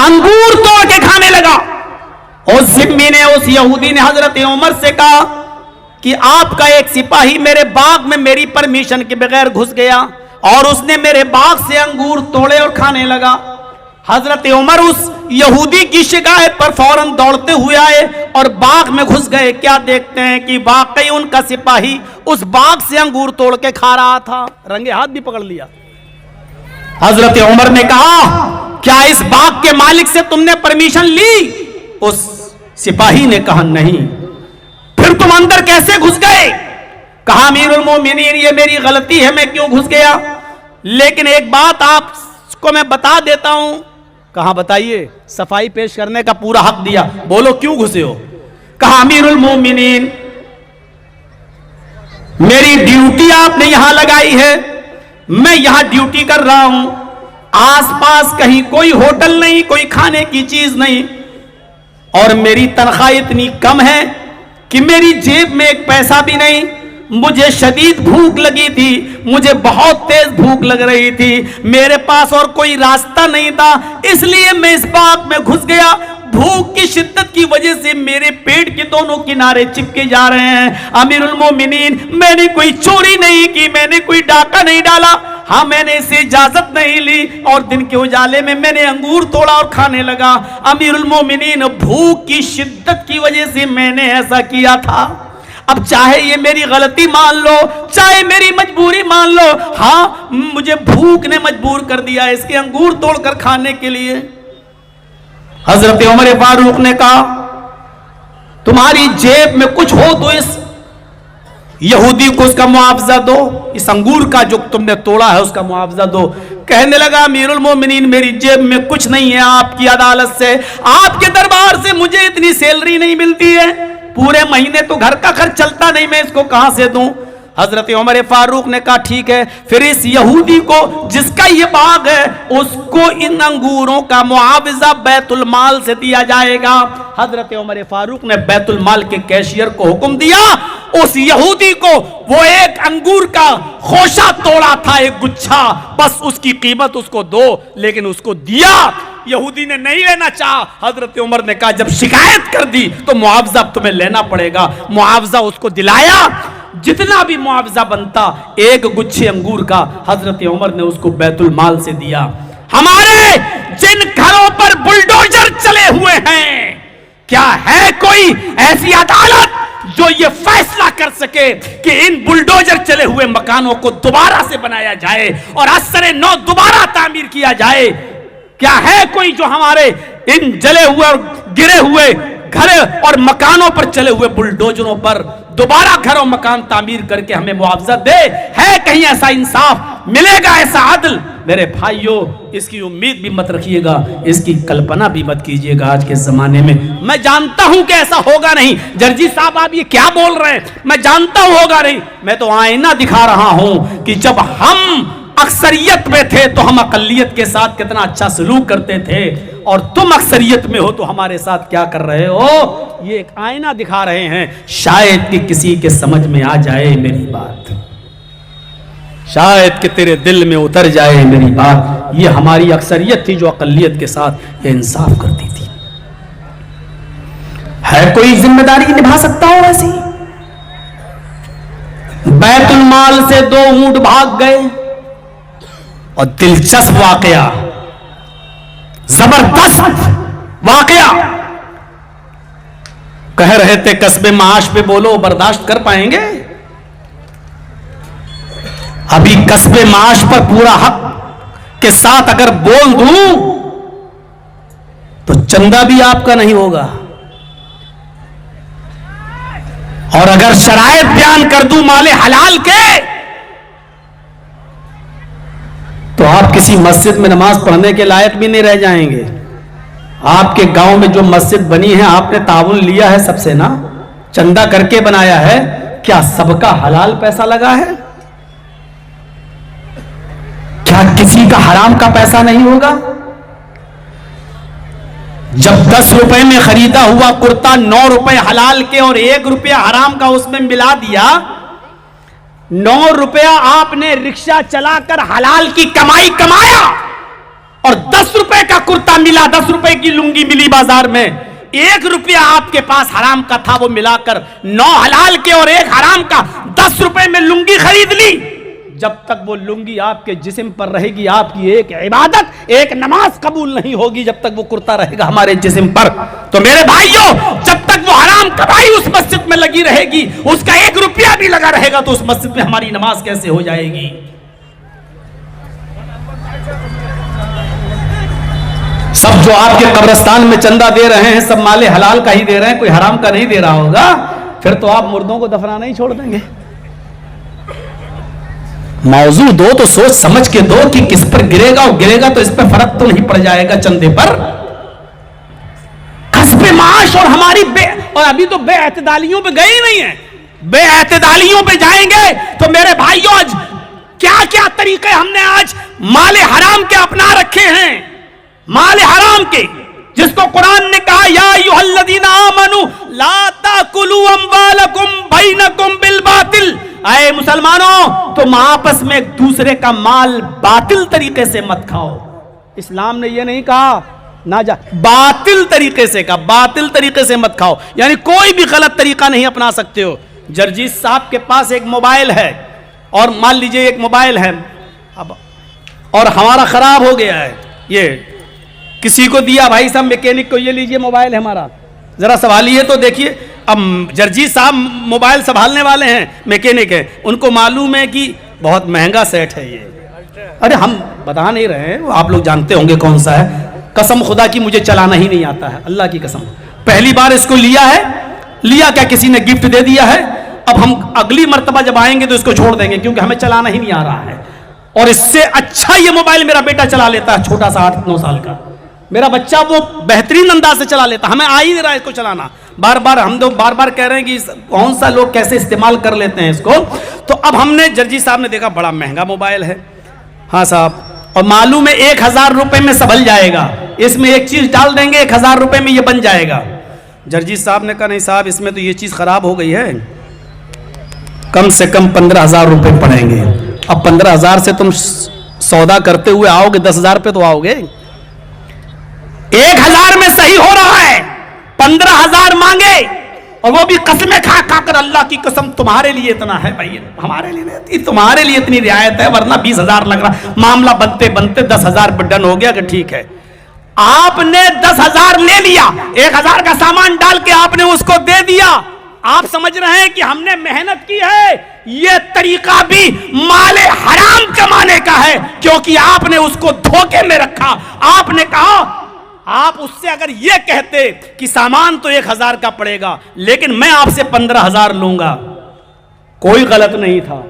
अंगूर तोड़ के खाने लगा। उस जिम्मी ने, उस यहूदी ने हजरत उमर से कहा कि आपका एक सिपाही मेरे बाग में मेरी परमिशन के बगैर घुस गया और उसने मेरे बाग से अंगूर तोड़े और खाने लगा। हजरत उमर उस यहूदी की शिकायत पर फौरन दौड़ते हुए आए और बाग में घुस गए। क्या देखते हैं कि वाकई उनका सिपाही उस बाग से अंगूर तोड़ के खा रहा था, रंगे हाथ भी पकड़ लिया। हजरत उमर ने कहा, क्या इस बाग के मालिक से तुमने परमिशन ली? उस सिपाही ने कहा नहीं। फिर तुम अंदर कैसे घुस गए? कहा अमीरुल मोमिनीन ये मेरी गलती है, मैं क्यों घुस गया, लेकिन एक बात आपको मैं बता देता हूं। कहा बताइए, सफाई पेश करने का पूरा हक दिया, बोलो क्यों घुसे हो? कहा अमीरुल मोमिनीन मेरी ड्यूटी आपने यहां लगाई है, मैं यहां ड्यूटी कर रहा हूं, आसपास कहीं कोई होटल नहीं, कोई खाने की चीज नहीं, और मेरी तनख्वाह इतनी कम है कि मेरी जेब में एक पैसा भी नहीं। मुझे शदीद भूख लगी थी, मुझे बहुत तेज भूख लग रही थी, मेरे पास और कोई रास्ता नहीं था, इसलिए मैं इस बाग में घुस गया। भूख की शिद्दत की वजह से मेरे पेट के दोनों किनारे चिपके जा रहे हैं। अमीरुल मोमिनीन मैंने कोई चोरी नहीं की, मैंने कोई डाका नहीं डाला, हाँ मैंने इसे इजाजत नहीं ली, और दिन के उजाले में मैंने अंगूर तोड़ा और खाने लगा। अमीरुल मोमिनीन भूख की शिद्दत की वजह से मैंने ऐसा किया था। अब चाहे ये मेरी गलती मान लो, चाहे मेरी मजबूरी मान लो, हाँ मुझे भूख ने मजबूर कर दिया इसके अंगूर तोड़कर खाने के लिए। हजरत उमर फारूक ने कहा तुम्हारी जेब में कुछ हो तो इस यहूदी को उसका मुआवजा दो, इस अंगूर का जो तुमने तोड़ा है उसका मुआवजा दो। कहने लगा अमीरुल मोमिनीन मेरी जेब में कुछ नहीं है, आपकी अदालत से, आपके दरबार से मुझे इतनी सैलरी नहीं मिलती है, पूरे महीने तो घर का खर्च चलता नहीं, मैं इसको कहां से दूं? हजरत उमर फारूक ने कहा ठीक है, फिर इस यहूदी को जिसका ये बाग है उसको इन अंगूरों का मुआवजा बैतुल माल से दिया जाएगा। हजरत उमर फारूक ने बैतुल माल के कैशियर को हुक्म दिया, उस यहूदी को वो एक अंगूर का खोशा तोड़ा था, एक गुच्छा, बस उसकी कीमत उसको दो, लेकिन उसको दिया। यहूदी ने नहीं लेना चाहा। हजरत उमर ने कहा जब शिकायत कर दी तो मुआवजा तुम्हें लेना पड़ेगा। मुआवजा उसको दिलाया, जितना भी मुआवजा बनता एक गुच्छे अंगूर का हजरत उमर ने उसको बैतुल माल से दिया। हमारे जिन घरों पर बुलडोजर चले हुए हैं, क्या है कोई ऐसी अदालत जो ये फैसला कर सके कि इन बुलडोजर चले हुए मकानों को दोबारा से बनाया जाए और असरे नौ दोबारा तामीर किया जाए? क्या है कोई जो हमारे इन जले हुए और गिरे हुए घर और मकानों पर चले हुए बुलडोजरों पर दोबारा घर और मकान तामीर करके हमें मुआवजा दे? है कहीं ऐसा इंसाफ? मिलेगा ऐसा अदल? मेरे भाइयों इसकी उम्मीद भी मत रखिएगा, इसकी कल्पना भी मत कीजिएगा। आज के जमाने में मैं जानता हूं कि ऐसा होगा नहीं। जर्जी साहब आप ये क्या बोल रहे हैं? मैं जानता हूं होगा नहीं, मैं तो आईना दिखा रहा हूं कि जब हम अक्सरियत में थे तो हम अकलियत के साथ कितना अच्छा सलूक करते थे, और तुम अक्सरियत में हो तो हमारे साथ क्या कर रहे हो? ये एक आईना दिखा रहे हैं। शायद कि किसी के समझ में आ जाए मेरी बात, शायद कि तेरे दिल में उतर जाए मेरी बात। ये हमारी अक्सरियत थी जो अकलियत के साथ ये इंसाफ करती थी। है कोई जिम्मेदारी निभा सकता हो ऐसी? बैतुल माल से 2 ऊंट भाग गए, और दिलचस्प वाकया, जबरदस्त वाकया, कह रहे थे कस्बे माश पे बोलो बर्दाश्त कर पाएंगे? अभी कस्बे माश पर पूरा हक के साथ अगर बोल दूं तो चंदा भी आपका नहीं होगा, और अगर शरायत बयान कर दूं माले हलाल के तो आप किसी मस्जिद में नमाज पढ़ने के लायक भी नहीं रह जाएंगे। आपके गांव में जो मस्जिद बनी है आपने ताउन लिया है सबसे ना, चंदा करके बनाया है, क्या सबका हलाल पैसा लगा है? क्या किसी का हराम का पैसा नहीं होगा? जब 10 रुपए में खरीदा हुआ कुर्ता 9 रुपए हलाल के और 1 रुपया हराम का उसमें मिला दिया, 9 रुपया आपने रिक्शा चलाकर हलाल की कमाई कमाया, और 10 रुपए का कुर्ता मिला, 10 रुपए की लुंगी मिली बाजार में, 1 रुपया आपके पास हराम का था, वो मिलाकर 9 हलाल के और 1 हराम का 10 रुपए में लुंगी खरीद ली। जब तक वो लुंगी आपके जिस्म पर रहेगी आपकी एक इबादत, एक नमाज कबूल नहीं होगी, जब तक वो कुर्ता रहेगा हमारे जिस्म पर। तो मेरे भाइयों जब तक वो हराम कमाई उस मस्जिद में लगी रहेगी, उसका 1 रुपया भी लगा रहेगा, तो उस मस्जिद में हमारी नमाज कैसे हो जाएगी? सब जो आपके कब्रिस्तान में चंदा दे रहे हैं सब माले हलाल का ही दे रहे हैं, कोई हराम का नहीं दे रहा होगा। फिर तो आप मुर्दों को दफनाना ही छोड़ देंगे। मौजू दो तो सोच समझ के दो कि किस पर गिरेगा, और गिरेगा तो इस पर फर्क तो नहीं पड़ जाएगा चंदे पर। कसबे माश और हमारी और अभी तो बेअतदालियों पे गए ही नहीं है, बेअतदालियों पे जाएंगे तो मेरे भाइयों आज क्या क्या तरीके हमने आज माले हराम के अपना रखे हैं, माले हराम के, जिसको कुरान ने कहा या अय्युहल्लज़ीना आमनू ला ताकुलू अम्वालकुम बैनकुम बिल बातिल। आए मुसलमानों, तुम आपस में एक दूसरे का माल बातिल तरीके से मत खाओ। इस्लाम ने यह नहीं कहा ना जा, बातिल तरीके से कहा, बातिल तरीके से मत खाओ, यानी कोई भी गलत तरीका नहीं अपना सकते हो। जर्जीस साहब के पास एक मोबाइल है, और मान लीजिए एक मोबाइल है अब, और हमारा खराब हो गया है, ये किसी को दिया, भाई साहब मैकेनिक को, ये लीजिए मोबाइल है हमारा, जरा संभालिए तो देखिए। अब जर्जी साहब मोबाइल संभालने वाले हैं, मैकेनिक है, उनको मालूम है कि बहुत महंगा सेट है ये। अरे हम बता नहीं रहे हैं, आप लोग जानते होंगे कौन सा है। कसम खुदा की मुझे चलाना ही नहीं आता है, अल्लाह की कसम। पहली बार इसको लिया है, लिया क्या किसी ने गिफ्ट दे दिया है। अब हम अगली मर्तबा जब आएंगे तो इसको छोड़ देंगे, क्योंकि हमें चलाना ही नहीं आ रहा है। और इससे अच्छा ये मोबाइल मेरा बेटा चला लेता है, छोटा सा 8-9 साल का मेरा बच्चा, वो बेहतरीन अंदाज से चला लेता। हमें आ ही नहीं रहा है इसको चलाना। बार बार हम तो बार बार कह रहे हैं कि कौन सा लोग कैसे इस्तेमाल कर लेते हैं इसको। तो अब हमने, जर्जी साहब ने देखा बड़ा महंगा मोबाइल है, हाँ साहब, और मालूम है 1000 रुपए में संभल जाएगा, इसमें एक चीज डाल देंगे 1000 रुपए में ये बन जाएगा। जर्जी साहब ने कहा नहीं साहब, इसमें तो ये चीज खराब हो गई है, कम से कम 15,000 रुपए पड़ेंगे। अब 15,000 से तुम सौदा करते हुए आओगे 10,000 पे तो आओगे। 1000 में सही हो रहा है, 15,000 मांगे, और वो भी कसमें खा खा कर, अल्लाह की कसम तुम्हारे लिए इतना है भाई, हमारे लिए नहीं, तुम्हारे लिए इतनी रियायत है, वरना 20,000 लग रहा। मामला बनते बनते 10,000 पर डन हो गया कि ठीक है। आपने 10,000 ले लिया, 1,000 का सामान डाल के आपने उसको दे दिया। आप समझ रहे हैं कि हमने मेहनत की है, यह तरीका भी माले हराम कमाने का है, क्योंकि आपने उसको धोखे में रखा। आपने कहा, आप उससे अगर यह कहते कि सामान तो 1,000 का पड़ेगा, लेकिन मैं आपसे 15,000 लूंगा, कोई गलत नहीं था।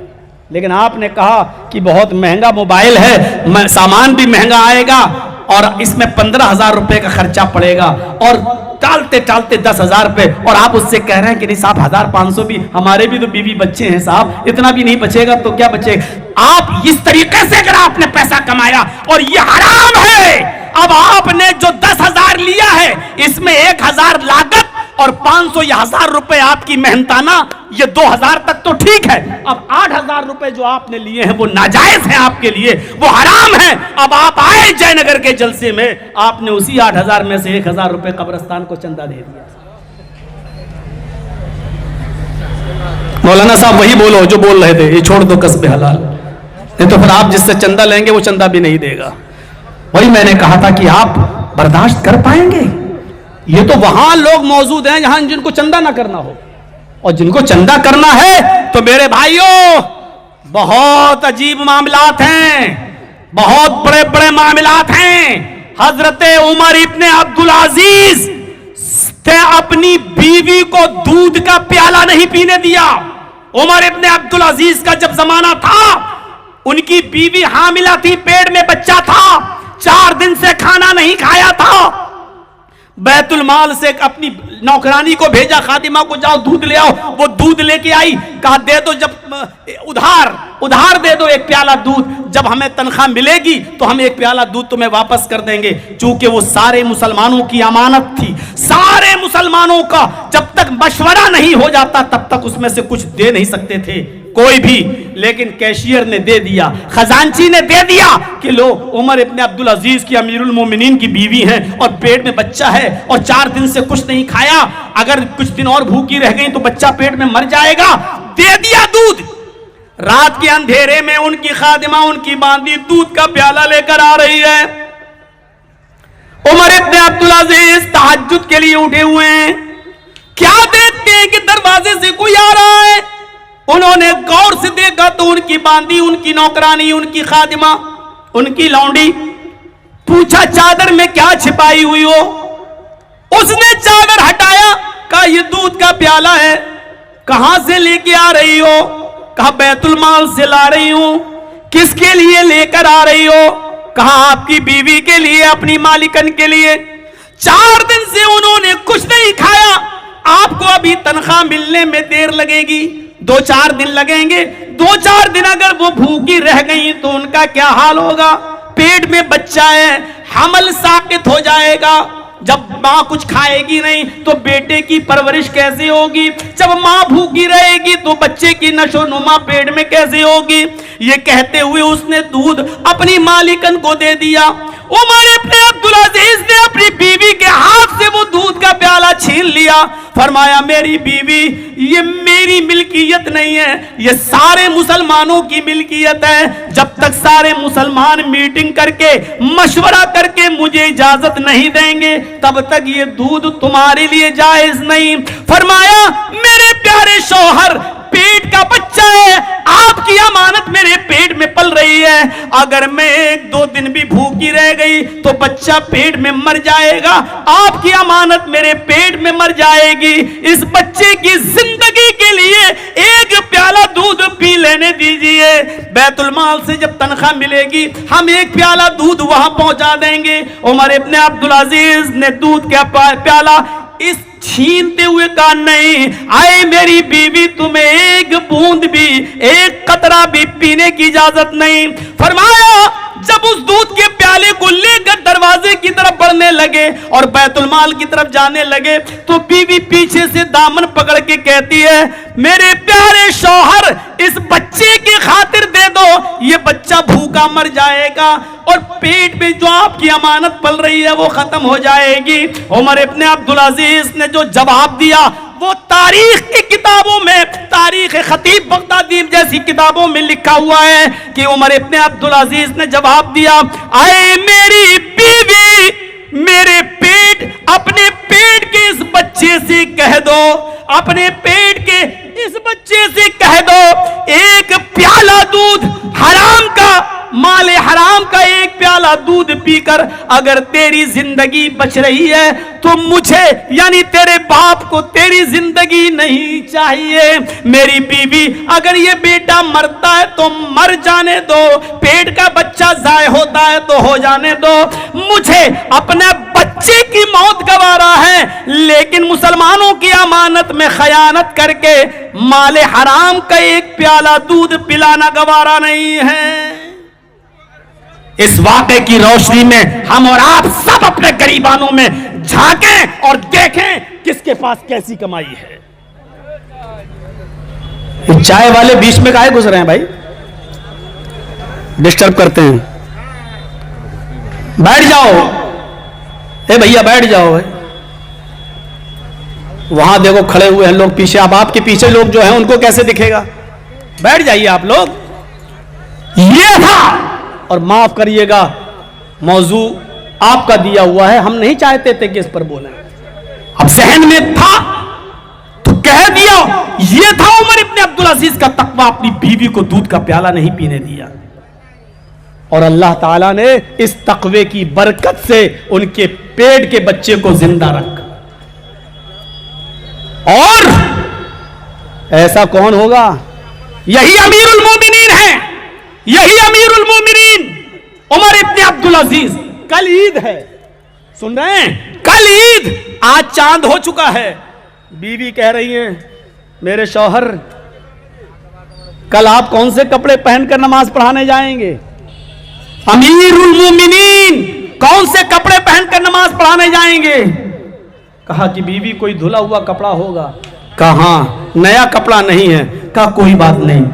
लेकिन आपने कहा कि बहुत महंगा मोबाइल है, सामान भी महंगा आएगा, और इसमें 15,000 रुपए का खर्चा पड़ेगा, और टालते टालते 10,000 पे, और आप उससे कह रहे हैं कि नहीं साहब 1,500 भी, हमारे भी तो बीवी बच्चे हैं साहब, इतना भी नहीं बचेगा तो क्या बचेगा। आप इस तरीके से अगर आपने पैसा कमाया, और ये हराम है। अब आपने जो 10,000 लिया है, इसमें 1,000 लागत और 500 या 1,000 रुपए आपकी मेहनताना, ये 2,000 तक तो ठीक है। अब 8,000 रुपए जो आपने लिए हैं वो नाजायज है आपके लिए, वो हराम है। अब आप आए जयनगर के जलसे में, आपने उसी 8,000 में से 1,000 रुपए कब्रिस्तान को चंदा दे दिया। मौलाना साहब वही बोलो जो बोल रहे थे, ये छोड़ दो कसबे हलाल, नहीं तो फिर आप जिससे चंदा लेंगे वो चंदा भी नहीं देगा। वही मैंने कहा था कि आप बर्दाश्त कर पाएंगे। ये तो वहां लोग मौजूद हैं जहां जिनको चंदा ना करना हो, और जिनको चंदा करना है तो मेरे भाइयों बहुत अजीब मामलात हैं, बहुत बड़े बड़े मामलात हैं। हजरत उमर इब्ने अब्दुल अजीज ने अपनी बीवी को दूध का प्याला नहीं पीने दिया। उमर इब्ने अब्दुल अजीज का जब जमाना था, उनकी बीवी हामिला थी, पेट में बच्चा था, 4 दिन से खाना नहीं खाया था। बैतुल माल से अपनी नौकरानी को भेजा, खादिमा को जाओ दूध ले आओ। वो दूध लेके आई, कहा दे दो, जब उधार दे दो 1 प्याला दूध, जब हमें तनख्वाह मिलेगी तो हम 1 प्याला दूध तुम्हें वापस कर देंगे। चूंकि वो सारे मुसलमानों की अमानत थी, सारे मुसलमानों का जब तक मशवरा नहीं हो जाता तब तक उसमें से कुछ दे नहीं सकते थे कोई भी। लेकिन कैशियर ने दे दिया, खजांची ने दे दिया कि लो, उमर इब्ने अब्दुल अजीज की अमीरुल मोमिनीन की बीवी है और पेट में बच्चा है और 4 दिन से कुछ नहीं खाया, अगर कुछ दिन और भूखी रह गई तो बच्चा पेट में मर जाएगा। दे दिया दूध। रात के अंधेरे में उनकी खादिमा, उनकी बांदी दूध का प्याला लेकर आ रही है। उमर इब्ने अब्दुल अजीज तहज्जुद के लिए उठे हुए हैं। क्या देखते हैं कि दरवाजे से कोई आ रहा है। उन्होंने गौर से देखा तो उनकी बांदी, उनकी नौकरानी, उनकी खादिमा, उनकी लौंडी। पूछा चादर में क्या छिपाई हुई हो। उसने चादर हटाया, कहा ये दूध का प्याला है। कहां से लेके आ रही हो? कहा बैतुल माल से ला रही हूं। किसके लिए लेकर आ रही हो? कहा आपकी बीवी के लिए, अपनी मालिकन के लिए। 4 दिन से उन्होंने कुछ नहीं खाया। आपको अभी तनख्वाह मिलने में देर लगेगी, 2-4 दिन लगेंगे। 2-4 दिन अगर वो भूखी रह गई तो उनका क्या हाल होगा? पेट में बच्चा है, हमल साकित हो जाएगा। जब माँ कुछ खाएगी नहीं तो बेटे की परवरिश कैसे होगी? जब माँ भूखी रहेगी तो बच्चे की नशोनुमा पेट में कैसे होगी? ये कहते हुए उसने दूध अपनी मालिकन को दे दिया। उमर इब्न अब्दुल अजीज ने अपनी बीवी के हाथ से वो दूध का प्याला छीन लिया। फरमाया मेरी बीवी, ये मेरी मिल्कियत नहीं है, ये सारे मुसलमानों की मिल्कियत है। जब तक सारे मुसलमान मीटिंग करके मशवरा करके मुझे इजाजत नहीं देंगे तब तक ये दूध तुम्हारे लिए जायज नहीं। फरमाया मेरे प्यारे शौहर, पेट का बच्चा है, आपकी अमानत मेरे पेट में पल रही है। अगर मैं 1-2 दिन भी भूखी रह गई तो बच्चा पेट में मर जाएगा, आपकी अमानत मेरे पेट में मर जाएगी। इस बच्चे की जिंदगी के लिए 1 प्याला दूध पी लेने दीजिए। बैतुल माल से जब तनख्वाह मिलेगी हम 1 प्याला दूध वहां पहुंचा देंगे। उमर इब्न अब्दुल अजीज ने दूध का प्याला इस छीनते हुए कहा, नहीं, आए मेरी बीवी, तुम्हें 1 बूंद भी, 1 कतरा भी पीने की इजाजत नहीं। फरमाया जब उस दूध के प्याले को लेकर दरवाजे की तरफ बढ़ने लगे और बैतुल माल की तरफ जाने लगे तो बीवी पीछे से दामन पकड़ के कहती है, मेरे प्यारे शौहर, इस बच्चे की खातिर दे दो, ये बच्चा भूखा मर जाएगा और पेट में जो आपकी अमानत पल रही है वो खत्म हो जाएगी। उमर इब्न अब्दुल अजीज ने जो जवाब दिया वो तारीख की किताबों में, तारीख खतीब बगदादी जैसी किताबों में लिखा हुआ है कि उमर इब्न अब्दुल अजीज ने जवाब दिया, आए मेरी बीवी, मेरे पेट, अपने पेट के इस बच्चे से कह दो, अपने पेट के इस बच्चे से कह दो, 1 प्याला दूध हराम का, माले हराम का 1 प्याला दूध पीकर अगर तेरी जिंदगी बच रही है तो मुझे यानी तेरे बाप को तेरी जिंदगी नहीं चाहिए। मेरी बीवी, अगर ये बेटा मरता है तो मर जाने दो, पेट का बच्चा जाय होता है तो हो जाने दो, मुझे अपने बच्चे की मौत गवारा है, लेकिन मुसलमानों की अमानत में खयानत करके माले हराम का 1 प्याला दूध पिलाना गवारा नहीं है। इस वाक़े की रोशनी में हम और आप सब अपने गरीबानों में झांकें और देखें किसके पास कैसी कमाई है। चाय वाले बीच में काहे घुस रहे हैं भाई, डिस्टर्ब करते हैं। बैठ जाओ, ए भैया बैठ जाओ भाई। वहां देखो खड़े हुए हैं लोग पीछे, अब आपके पीछे लोग जो हैं उनको कैसे दिखेगा? बैठ जाइए आप लोग। ये था, और माफ करिएगा मौजू आपका दिया हुआ है, हम नहीं चाहते थे कि इस पर बोलें, अब जहन में था तो कह दिया। यह था उमर इब्न अब्दुल अजीज का तकवा, अपनी बीवी को दूध का प्याला नहीं पीने दिया। और अल्लाह ताला ने इस तकवे की बरकत से उनके पेट के बच्चे को जिंदा रखा। और ऐसा कौन होगा? यही अमीरुल मोमिनीन है, यही अमीरुल मोमिनीन उमर इब्न अब्दुल अजीज। कल ईद है, सुन रहे हैं, कल ईद, आज चांद हो चुका है। बीवी कह रही है, मेरे शौहर, कल आप कौन से कपड़े पहनकर नमाज पढ़ाने जाएंगे? अमीरुल मोमिनीन कौन से कपड़े पहनकर नमाज पढ़ाने जाएंगे? कहा कि बीवी कोई धुला हुआ कपड़ा होगा। कहा नया कपड़ा नहीं है। कहा कोई बात नहीं।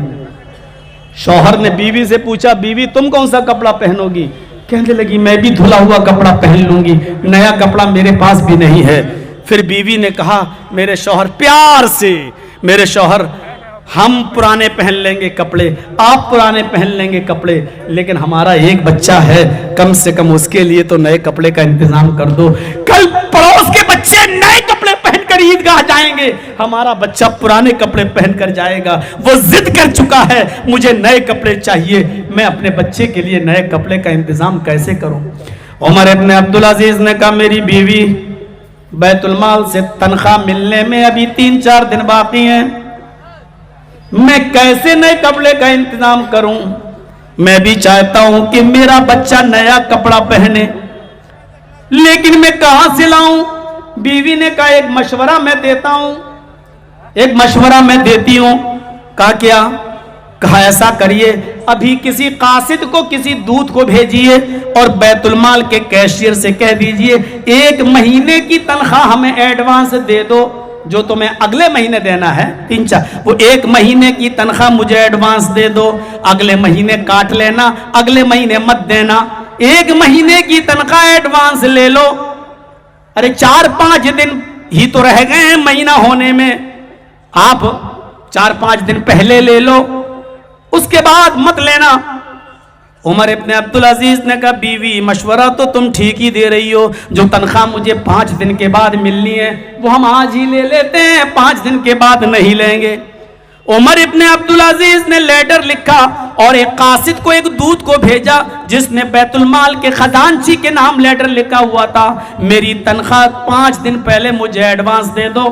शौहर ने बीवी से पूछा, बीवी तुम कौन सा कपड़ा पहनोगी? कहने लगी, मैं भी धुला हुआ कपड़ा पहन लूंगी, नया कपड़ा मेरे पास भी नहीं है। फिर बीवी ने कहा, मेरे शौहर, प्यार से, मेरे शौहर, हम पुराने पहन लेंगे कपड़े, आप पुराने पहन लेंगे कपड़े, लेकिन हमारा एक बच्चा है, कम से कम उसके लिए तो नए कपड़े का इंतजाम कर दो। कल पड़ोस के बच्चे नए कपड़े पहनकर ईदगाह जाएंगे, हमारा बच्चा पुराने कपड़े पहनकर जाएगा। वो जिद कर चुका है, मुझे नए कपड़े चाहिए, मैं अपने बच्चे के लिए नए कपड़े का इंतजाम कैसे करूं? उमर इब्न अब्दुल अजीज ने कहा, मेरी बीवी, बैतुल माल से तनख्वाह मिलने में अभी 3-4 दिन बाकी हैं, मैं कैसे नए कपड़े का इंतजाम करूं? मैं भी चाहता हूं कि मेरा बच्चा नया कपड़ा पहने, लेकिन मैं कहां से लाऊं? बीवी ने कहा एक मशवरा मैं देता हूं, एक मशवरा मैं देती हूं। कहा क्या? कहा ऐसा करिए, अभी किसी कासिद को, किसी दूत को भेजिए और बैतुलमाल के कैशियर से कह दीजिए 1 महीने की तनख्वाह हमें एडवांस दे दो, जो तुम्हें अगले महीने देना है 3-4, वो 1 महीने की तनख्वाह मुझे एडवांस दे दो, अगले महीने काट लेना, अगले महीने मत देना, 1 महीने की तनख्वाह एडवांस ले लो। अरे 4-5 दिन ही तो रह गए हैं महीना होने में, आप 4-5 दिन पहले ले लो, उसके बाद मत लेना। उमर इब्ने अब्दुल अजीज ने कहा बीवी मशवरा तो तुम ठीक ही दे रही हो, जो तनख्वाह मुझे 5 दिन के बाद मिलनी है वो हम आज ही ले लेते हैं, 5 दिन के बाद नहीं लेंगे। उमर इब्ने अब्दुल अजीज ने लेटर लिखा और एक कासिद को, एक दूत को भेजा जिसने बैतुलमाल के खजांची के नाम लेटर लिखा हुआ था, मेरी तनख्वाह 5 दिन पहले मुझे एडवांस दे दो,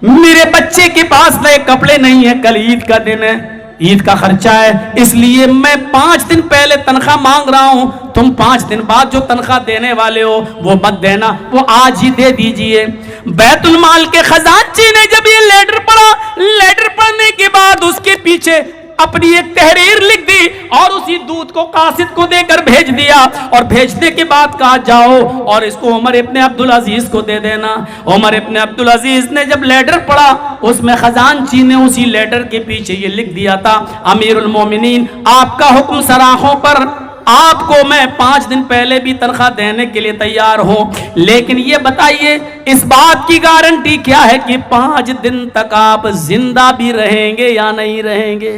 मेरे बच्चे के पास नए कपड़े नहीं है, कल ईद का दिन है, ईद का खर्चा है, इसलिए मैं 5 दिन पहले तनख्वाह मांग रहा हूं, तुम 5 दिन बाद जो तनख्वाह देने वाले हो वो मत देना, वो आज ही दे दीजिए। बैतुलमाल के खजांची ने जब ये लेटर पढ़ा, लेटर पढ़ने के बाद उसके पीछे अपनी एक तहरीर लिख दी और उसी दूत को कासिद को देकर भेज दिया, और भेजने के बाद कहा जाओ और इसको उमर इब्ने अब्दुल अजीज को दे देना। उमर इब्ने अब्दुल अजीज ने जब लेटर पढ़ा, उसमें खजांची ने उसी लेटर के पीछे ये लिख दिया था, अमीरुल मोमिनीन आपका हुक्म सराहों पर, आपको मैं 5 दिन पहले भी तनख्वाह देने के लिए तैयार हूं, लेकिन ये बताइए इस बात की गारंटी क्या है कि 5 दिन तक आप जिंदा भी रहेंगे या नहीं रहेंगे?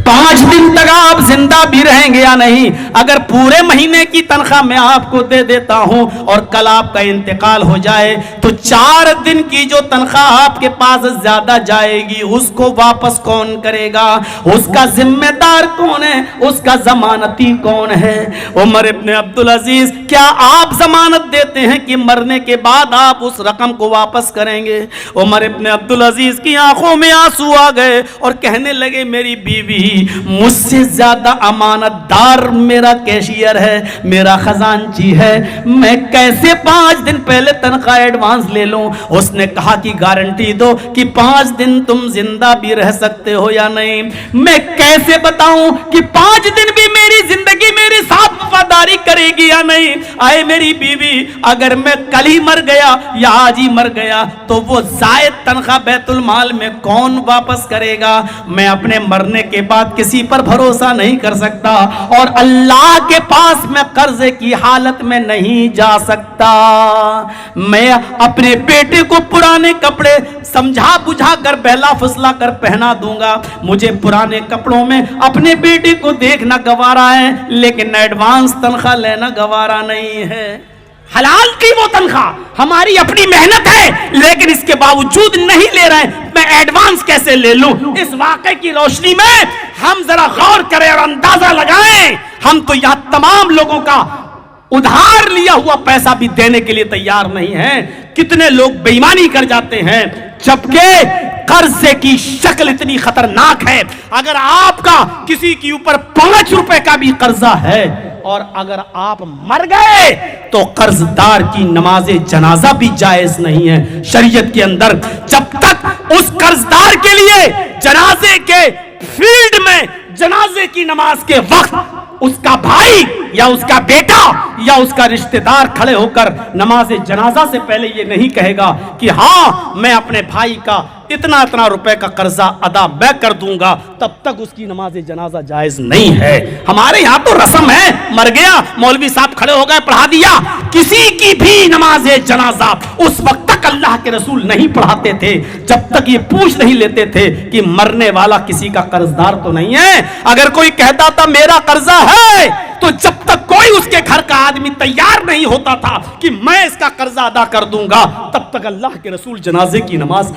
5 दिन तक आप जिंदा भी रहेंगे या नहीं? अगर पूरे महीने की तनख्वाह मैं आपको दे देता हूं और कल आपका इंतकाल हो जाए तो 4 दिन की जो तनख्वाह आपके पास ज्यादा जाएगी उसको वापस कौन करेगा? उसका जिम्मेदार कौन है? उसका जमानती कौन है? उमर इब्ने अब्दुल अजीज, क्या आप जमानत देते हैं कि मरने के बाद आप उस रकम को वापस करेंगे? उमर इब्ने अब्दुल अजीज की आंखों में आंसू आ गए और कहने लगे मेरी बीवी मुझसे ज्यादा अमानतदार मेरा कैशियर है, मेरा खजांची है, मैं कैसे 5 दिन पहले तनख्वाह एडवांस ले लूं? उसने कहा कि गारंटी दो कि 5 दिन तुम जिंदा भी रह सकते हो या नहीं। मैं कैसे बताऊं कि 5 दिन भी मेरी जिंदगी मेरे साथ वफादारी करेगी या नहीं? आए मेरी बीवी, अगर मैं कल ही मर गया या आज ही मर गया तो वो जायद तनख्वाह बैतुल माल में कौन वापस करेगा? मैं अपने मरने के बाद किसी पर भरोसा नहीं कर सकता और अल्लाह के पास मैं कर्जे की हालत में नहीं जा सकता। मैं अपने बेटे को पुराने कपड़े समझा बुझा कर बहला फुसला कर पहना दूंगा, मुझे पुराने कपड़ों में अपने बेटे को देखना गवारा है, लेकिन एडवांस तनख्वाह लेना गवारा नहीं है। हलाल की वो तनख्वाह हमारी अपनी मेहनत है, लेकिन इसके बावजूद नहीं ले रहे हैं, मैं एडवांस कैसे ले लूं? इस वाकये की रोशनी में हम जरा गौर करें और अंदाजा लगाएं। हम तो यहां तमाम लोगों का उधार लिया हुआ पैसा भी देने के लिए तैयार नहीं है। कितने लोग बेईमानी कर जाते हैं, जबकि कर्जे की शक्ल इतनी खतरनाक है। अगर आपका किसी के ऊपर 5 रुपए का भी कर्जा है और अगर आप मर गए तो कर्जदार की नमाजे जनाजा भी जायज नहीं है शरीयत के अंदर। जब तक उस कर्जदार के लिए जनाजे के फील्ड में जनाजे की नमाज के वक्त उसका भाई या उसका बेटा या उसका रिश्तेदार खड़े होकर नमाज जनाजा से पहले ये नहीं कहेगा कि हाँ मैं अपने भाई का इतना इतना रुपए का कर्जा अदा मैं कर दूंगा, तब तक उसकी नमाज जनाजा जायज नहीं है। हमारे यहाँ तो रस्म है, मर गया मौलवी साहब खड़े हो गए पढ़ा दिया, किसी की भी नमाज जनाजा उस वक्त तक अल्लाह के रसूल नहीं पढ़ाते थे जब तक ये पूछ नहीं लेते थे कि मरने वाला किसी का कर्जदार तो नहीं है। अगर कोई कहता था मेरा कर्जा है तो जब तक कोई उसके घर का आदमी तैयार नहीं होता था कि मैं इसका कर्जा अदा कर दूंगा, तब तक अल्लाह के रसूल जनाजे की नमाज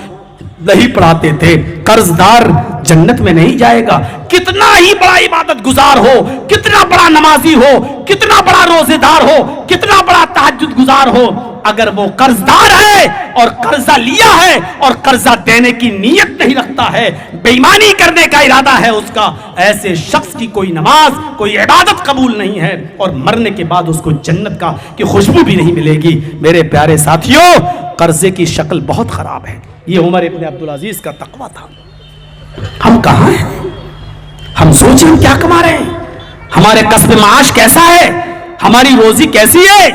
नहीं पढ़ाते थे। कर्जदार जन्नत में नहीं जाएगा, कितना ही बड़ा इबादत गुजार हो, कितना बड़ा नमाजी हो, कितना बड़ा रोजेदार हो, कितना बड़ा तहज्जुद गुजार हो, अगर वो कर्जदार है और कर्जा लिया है और कर्जा देने की नीयत नहीं रखता निकलता है, बेईमानी करने का इरादा है उसका, ऐसे शख्स की कोई नमाज, कोई इबादत कबूल नहीं है और मरने के बाद उसको जन्नत का की खुशबू भी नहीं मिलेगी। मेरे प्यारे साथियों, कर्जे की शक्ल बहुत खराब है। ये उमर इब्न अब्दुल अजीज का तकवा था। हम कहां हैं? हम सोचें हम क्या कमा रहे हैं, हमारे कस्ब माश कैसा है, हमारी रोजी कैसी है।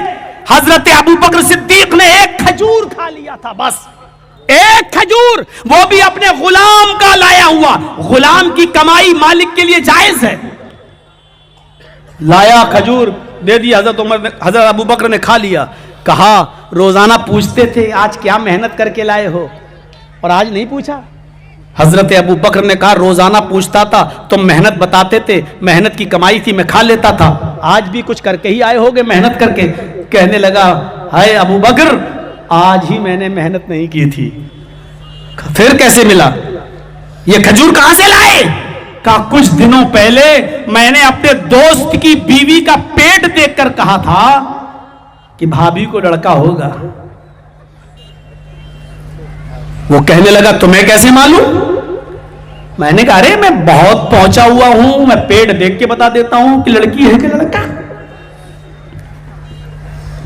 हजरत अबू बकर सिद्दीक ने एक खजूर खा लिया था, बस एक खजूर, वो भी अपने गुलाम का लाया हुआ। गुलाम की कमाई मालिक के लिए जायज है। लाया खजूर, दे दिया हजरत अबू बकर ने खा लिया। कहा, रोजाना पूछते थे आज क्या मेहनत करके लाए हो, और आज नहीं पूछा। हजरत अबू बकर ने कहा, रोजाना पूछता था, तुम मेहनत बताते थे, मेहनत की कमाई थी, मैं खा लेता था, आज भी कुछ करके ही आए होगे, मेहनत करके। कहने लगा, हाय अबू बकर, आज ही मैंने मेहनत नहीं की थी। फिर कैसे मिला? ये खजूर कहां से लाए? कहा, कुछ दिनों पहले मैंने अपने दोस्त की बीवी का पेट देखकर कहा था कि भाभी को लड़का होगा। वो कहने लगा, तुम्हें कैसे मालूम? मैंने कहा, अरे मैं बहुत पहुंचा हुआ हूं, मैं पेट देख के बता देता हूं कि लड़की है कि लड़का।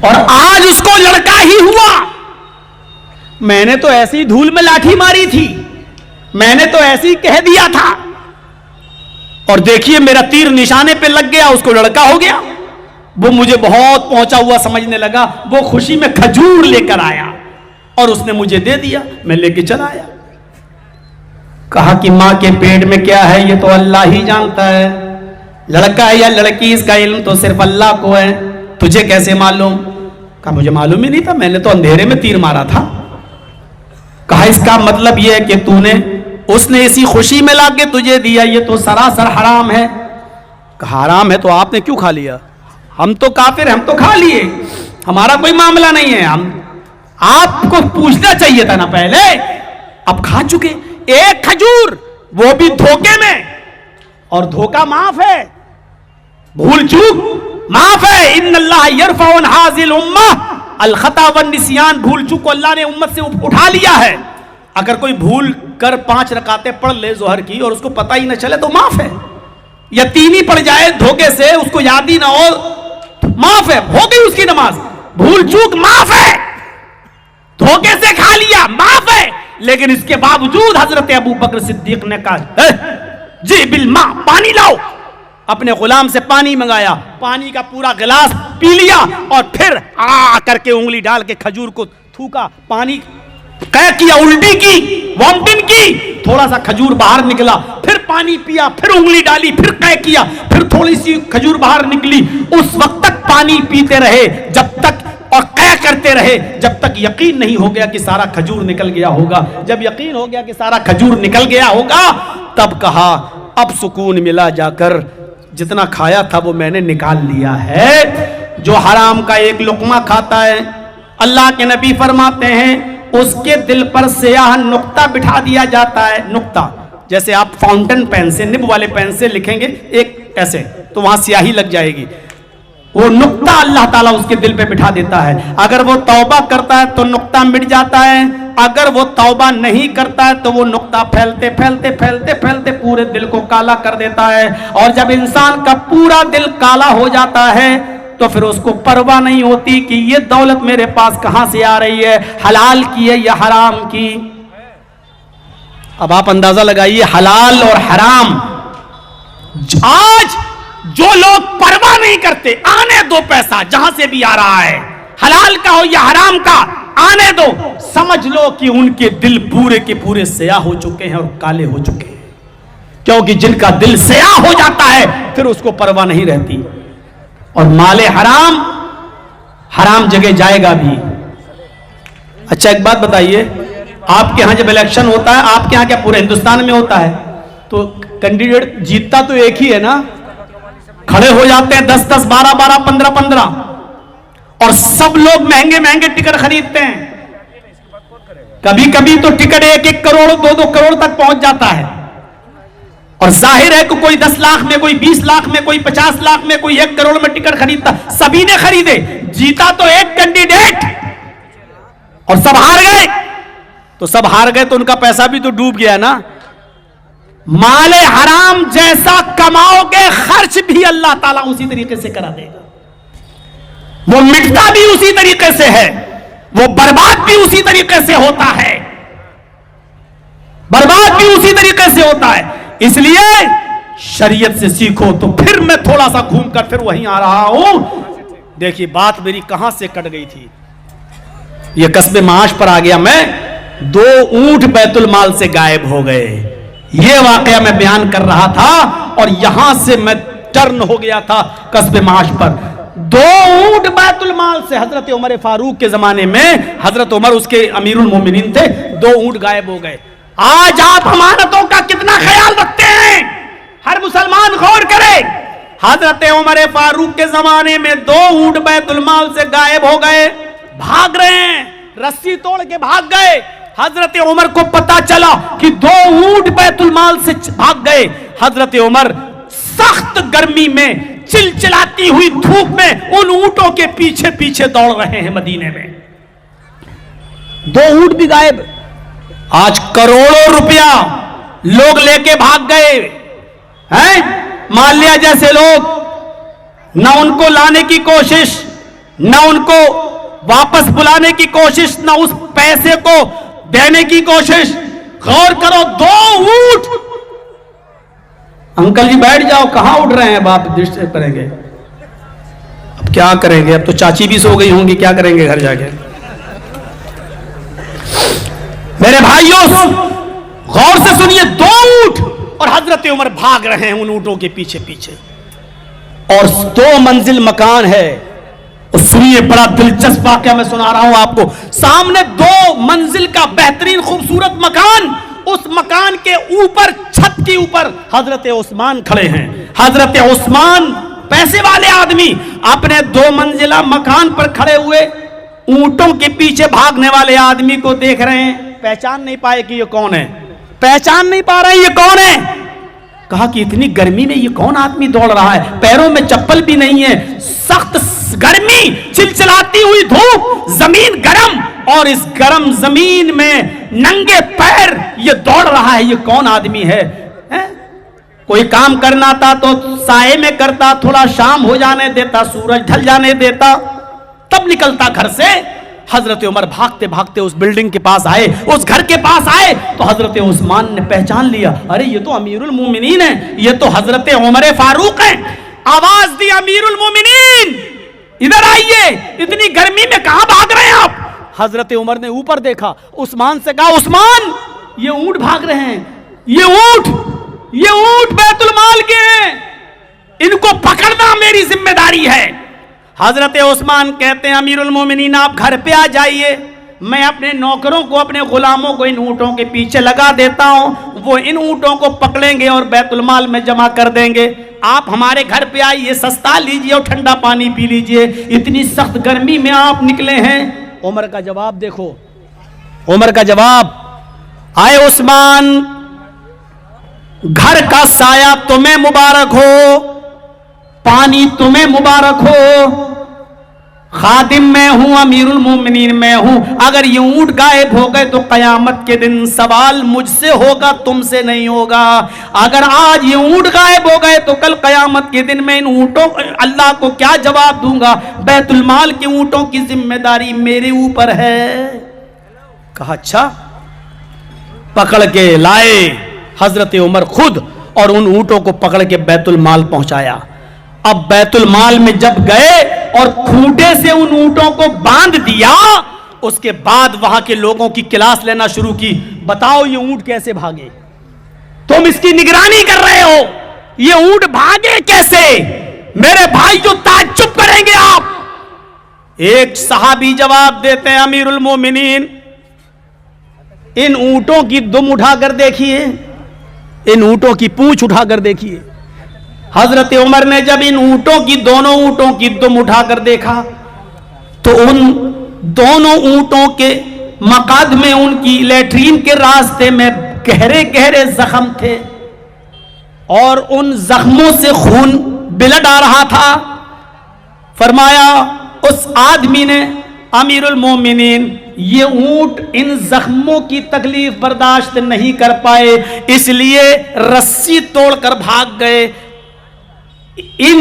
और आज उसको लड़का ही हुआ। मैंने तो ऐसी ही धूल में लाठी मारी थी, मैंने तो ऐसे ही कह दिया था, और देखिए मेरा तीर निशाने पे लग गया, उसको लड़का हो गया। वो मुझे बहुत पहुंचा हुआ समझने लगा। वो खुशी में खजूर लेकर आया और उसने मुझे दे दिया, मैं लेके चला आया। कहा कि मां के पेट में क्या है ये तो अल्लाह ही जानता है, लड़का है या लड़की इसका इल्म तो सिर्फ अल्लाह को है, तुझे कैसे मालूम? कहा, मुझे मालूम ही नहीं था, मैंने तो अंधेरे में तीर मारा था। कहा, इसका मतलब यह है कि तूने, उसने इसी खुशी में लाके तुझे दिया, ये तो सरासर हराम है। कहा, हराम है तो आपने क्यों खा लिया? हम तो काफिर, हम तो खा लिए, हमारा कोई मामला नहीं है। हम, आपको पूछना चाहिए था ना पहले, अब खा चुके। एक खजूर, वो भी धोखे में, और धोखा माफ है, भूल चूक माफ है। इन्नल्लाह यरफउ अन हाज़िल उम्मह अल खता वन निसियान, भूल चूक को अल्लाह ने उम्मत से उठा लिया है। अगर कोई भूल कर 5 रकातें पढ़ ले जोहर की और उसको पता ही न चले तो माफ है, या 3 ही पढ़ जाए धोखे से, उसको याद ही ना हो, माफ है, हो गई उसकी नमाज। भूल चूक माफ है, धोखे से खा लिया माफ है। लेकिन इसके बावजूद हजरत अबू बकर सिद्दीक ने कहा, जी बिल मां, पानी लाओ। अपने गुलाम से पानी मंगाया, पानी का पूरा गिलास पी लिया और फिर आ करके उंगली डाल के खजूर को थूका, पानी कह किया, उल्टी की, वॉमिटिंग की, थोड़ा सा खजूर बाहर निकला, फिर पानी पिया, फिर उंगली डाली, फिर कह किया, फिर थोड़ी सी खजूर बाहर निकली। उस वक्त तक पानी पीते रहे जब तक, और कह करते रहे जब तक यकीन नहीं हो गया कि सारा खजूर निकल गया होगा। जब यकीन हो गया कि सारा खजूर निकल गया होगा, तब कहा, अब सुकून मिला, जाकर जितना खाया था वो मैंने निकाल लिया है। जो हराम का एक लुकमा खाता है, अल्लाह के नबी फरमाते हैं उसके दिल पर स्याह नुक्ता बिठा दिया जाता है। नुक्ता, जैसे आप फाउंटेन पेन से, निब वाले पेन से लिखेंगे एक ऐसे, तो वहां स्याही लग जाएगी, वो नुक्ता अल्लाह ताला उसके दिल पे बिठा देता है। अगर वो तौबा करता है तो नुक्ता मिट जाता है, अगर वो तौबा नहीं करता है तो वो नुक्ता फैलते फैलते फैलते फैलते पूरे दिल को काला कर देता है। और जब इंसान का पूरा दिल काला हो जाता है तो फिर उसको परवाह नहीं होती कि ये दौलत मेरे पास कहां से आ रही है, हलाल की है या हराम की। अब आप अंदाजा लगाइए, हलाल और हराम। आज जो लोग परवाह नहीं करते, आने दो पैसा जहां से भी आ रहा है, हलाल का हो या हराम का, आने दो, समझ लो कि उनके दिल पूरे के पूरे स्याह हो चुके हैं और काले हो चुके हैं। क्योंकि जिनका दिल स्याह हो जाता है फिर उसको परवाह नहीं रहती। और माले हराम, हराम जगह जाएगा भी। अच्छा एक बात बताइए, आपके यहां जब इलेक्शन होता है, आपके यहां क्या पूरे हिंदुस्तान में होता है, तो कैंडिडेट जीतता तो एक ही है ना, खड़े हो जाते हैं 10-10, 12-12, 15-15, और सब लोग महंगे महंगे टिकट खरीदते हैं। कभी कभी तो टिकट 1-1 करोड़ 2-2 करोड़ तक पहुंच जाता है। और जाहिर है कि कोई 10 लाख में, कोई 20 लाख में, कोई 50 लाख में, कोई 1 करोड़ में टिकट खरीदता, सभी ने खरीदे, जीता तो एक कैंडिडेट और सब हार गए। तो सब हार गए तो उनका पैसा भी तो डूब गया ना। माले हराम जैसा कमाओगे खर्च भी अल्लाह ताला उसी तरीके से करा देगा। वो मिटता भी उसी तरीके से है, वो बर्बाद भी उसी तरीके से होता है, बर्बाद भी उसी तरीके से होता है। इसलिए शरीयत से सीखो। तो फिर मैं थोड़ा सा घूमकर फिर वहीं आ रहा हूं। देखिए बात मेरी कहां से कट गई थी, ये कस्बे माश पर आ गया मैं। 2 ऊंट बैतुल माल से गायब हो गए, ये वाकया मैं बयान कर रहा था और यहां से मैं टर्न हो गया था कस्बे माश पर। 2 ऊंट बैतुल माल से, हजरत उमर फारूक के जमाने में हजरत उमर उसके अमीरुल मोमिनीन थे, 2 ऊंट गायब हो गए। आज आप अमानतों का कितना ख्याल रखते हैं, हर मुसलमान गौर करे। हजरत उमर फारूक के जमाने में 2 ऊंट बैतुल माल से गायब हो गए, भाग रहे हैं, रस्सी तोड़ के भाग गए। हजरत उमर को पता चला कि 2 ऊंट बैतुल माल से भाग गए। हजरत उमर सख्त गर्मी में, चिलचिलाती हुई धूप में उन ऊंटों के पीछे पीछे दौड़ रहे हैं मदीने में। 2 ऊंट भी गायब। आज करोड़ों रुपया लोग लेके भाग गए हैं। माल्या जैसे लोग, न उनको लाने की कोशिश, न उनको वापस बुलाने की कोशिश, न उस पैसे को देने की कोशिश। गौर करो, 2 ऊंट। अंकल जी बैठ जाओ, कहां उठ रहे हैं, बाप दृष्टि करेंगे। अब क्या करेंगे, अब तो चाची भी सो गई होंगी, क्या करेंगे घर जाके। मेरे भाइयों गौर से सुनिए, 2 ऊंट और हजरत उमर भाग रहे हैं उन ऊंटों के पीछे पीछे, और 2 मंजिल मकान है। सुनिए, बड़ा दिलचस्प वाकया मैं सुना रहा हूं आपको। सामने 2 मंजिल का बेहतरीन खूबसूरत मकान, उस मकान के ऊपर, छत के ऊपर हजरत उस्मान खड़े हैं। हजरत उस्मान पैसे वाले आदमी अपने 2 मंजिला मकान पर खड़े हुए ऊंटों के पीछे भागने वाले आदमी को देख रहे हैं। पहचान नहीं पाए कि ये कौन है, पहचान नहीं पा रहे ये कौन है। कहा कि इतनी गर्मी में ये कौन आदमी दौड़ रहा है, पैरों में चप्पल भी नहीं है, सख्त गर्मी, चिलचिलाती हुई धूप, जमीन गर्म, और इस गर्म जमीन में नंगे पैर ये दौड़ रहा है, ये कौन आदमी है? कोई काम करना था तो साए में करता, थोड़ा शाम हो जाने देता, सूरज ढल जाने देता, तब निकलता घर से। हजरत उमर भागते भागते उस बिल्डिंग के पास आए, उस घर के पास आए, तो हजरत उस्मान ने पहचान लिया, अरे ये तो अमीरुल मोमिनीन है, ये तो हजरत उमर फारूक है। आवाज दी, अमीरुल मोमिनीन इधर आइए, इतनी गर्मी में कहां भाग रहे हैं आप? हजरत उमर ने ऊपर देखा, उस्मान से कहा, उस्मान ये ऊंट भाग रहे हैं, ये ऊंट बैतुल माल के हैं, इनको पकड़ना मेरी जिम्मेदारी है। हजरत उस्मान कहते हैं, अमीरुल मोमिनीन आप घर पे आ जाइए, मैं अपने नौकरों को, अपने गुलामों को इन ऊंटों के पीछे लगा देता हूं, वो इन ऊंटों को पकड़ेंगे और बैतुल माल में जमा कर देंगे। आप हमारे घर पे आइए, सस्ता लीजिए और ठंडा पानी पी लीजिए, इतनी सख्त गर्मी में आप निकले हैं। उमर का जवाब देखो, उमर का जवाब, आए उस्मान, घर का साया तुम्हें मुबारक हो, पानी तुम्हें मुबारक हो, खादिम मैं हूं, अमीरुल मोमिनीन मैं हूं। अगर ये ऊंट गायब हो गए तो कयामत के दिन सवाल मुझसे होगा, तुमसे नहीं होगा। अगर आज ये ऊंट गायब हो गए तो कल कयामत के दिन मैं इन ऊंटों, अल्लाह को क्या जवाब दूंगा? बैतुल माल के ऊंटों की जिम्मेदारी मेरे ऊपर है। कहा अच्छा। पकड़ के लाए हजरत उमर खुद, और उन ऊंटों को पकड़ के बैतुल माल पहुंचाया। अब बैतुल माल में जब गए और खूंटे से उन ऊंटों को बांध दिया, उसके बाद वहां के लोगों की क्लास लेना शुरू की। बताओ ये ऊंट कैसे भागे, तुम इसकी निगरानी कर रहे हो, ये ऊंट भागे कैसे? मेरे भाई जो ताज्जुब करेंगे आप। एक सहाबी जवाब देते हैं, अमीरुल मोमिनीन इन ऊंटों की दुम उठाकर देखिए, इन ऊंटों की पूंछ उठाकर देखिए। हजरत उमर ने जब इन ऊंटों की, दोनों ऊंटों की दुम उठाकर देखा तो उन दोनों ऊंटों के मकाद में, उनकी लेट्रीन के रास्ते में गहरे गहरे जख्म थे और उन जख्मों से खून बिलड आ रहा था। फरमाया उस आदमी ने अमीरुल मोमिनीन, ये ऊंट इन जख्मों की तकलीफ बर्दाश्त नहीं कर पाए, इसलिए रस्सी तोड़कर भाग गए। इन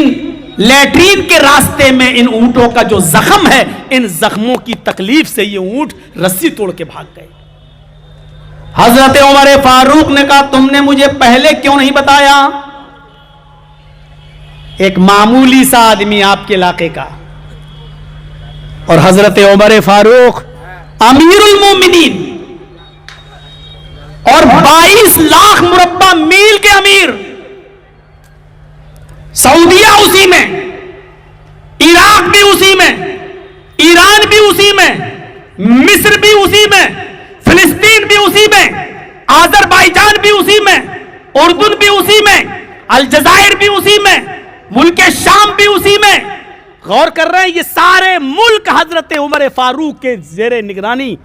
लैट्रीन के रास्ते में इन ऊंटों का जो जख्म है, इन जख्मों की तकलीफ से ये ऊंट रस्सी तोड़ के भाग गए। हजरत उमर फारूक ने कहा, तुमने मुझे पहले क्यों नहीं बताया? एक मामूली सा आदमी आपके इलाके का, और हजरत उमर फारूक अमीरुल मोमिनीन और 22 लाख मुरब्बा मील के अमीर, सऊदिया उसी में, इराक भी उसी में, ईरान भी उसी में, मिस्र भी उसी में, फिलिस्तीन भी उसी में, आजरबाईजान भी उसी में, उर्दून भी उसी में, अलजायर भी उसी में, मुल्क शाम भी उसी में। गौर कर रहे हैं, ये सारे मुल्क हजरत उमर फारूक के जेरे निगरानी,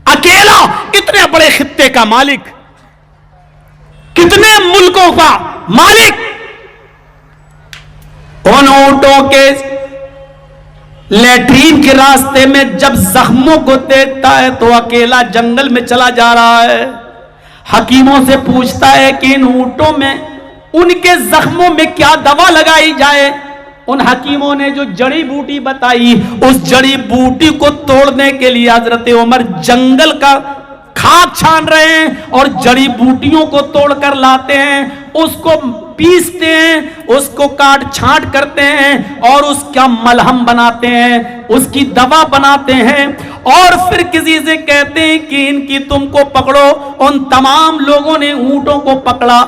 अकेला इतने बड़े खित्ते का मालिक, कितने मुल्कों का मालिक। उन ऊंटों के लैट्रीन के रास्ते में जब जख्मों को देखता है तो अकेला जंगल में चला जा रहा है। हकीमों से पूछता है कि इन ऊंटों में उनके जख्मों में क्या दवा लगाई जाए। उन हकीमों ने जो जड़ी बूटी बताई, उस जड़ी बूटी को तोड़ने के लिए हजरत उमर जंगल का खाक छान रहे हैं और जड़ी बूटियों को तोड़कर लाते हैं, उसको पीसते हैं, उसको काट छांट करते हैं और उसका मलहम बनाते हैं, उसकी दवा बनाते हैं। और फिर किसी से कहते हैं कि इनकी तुमको पकड़ो। उन तमाम लोगों ने ऊंटों को पकड़ा,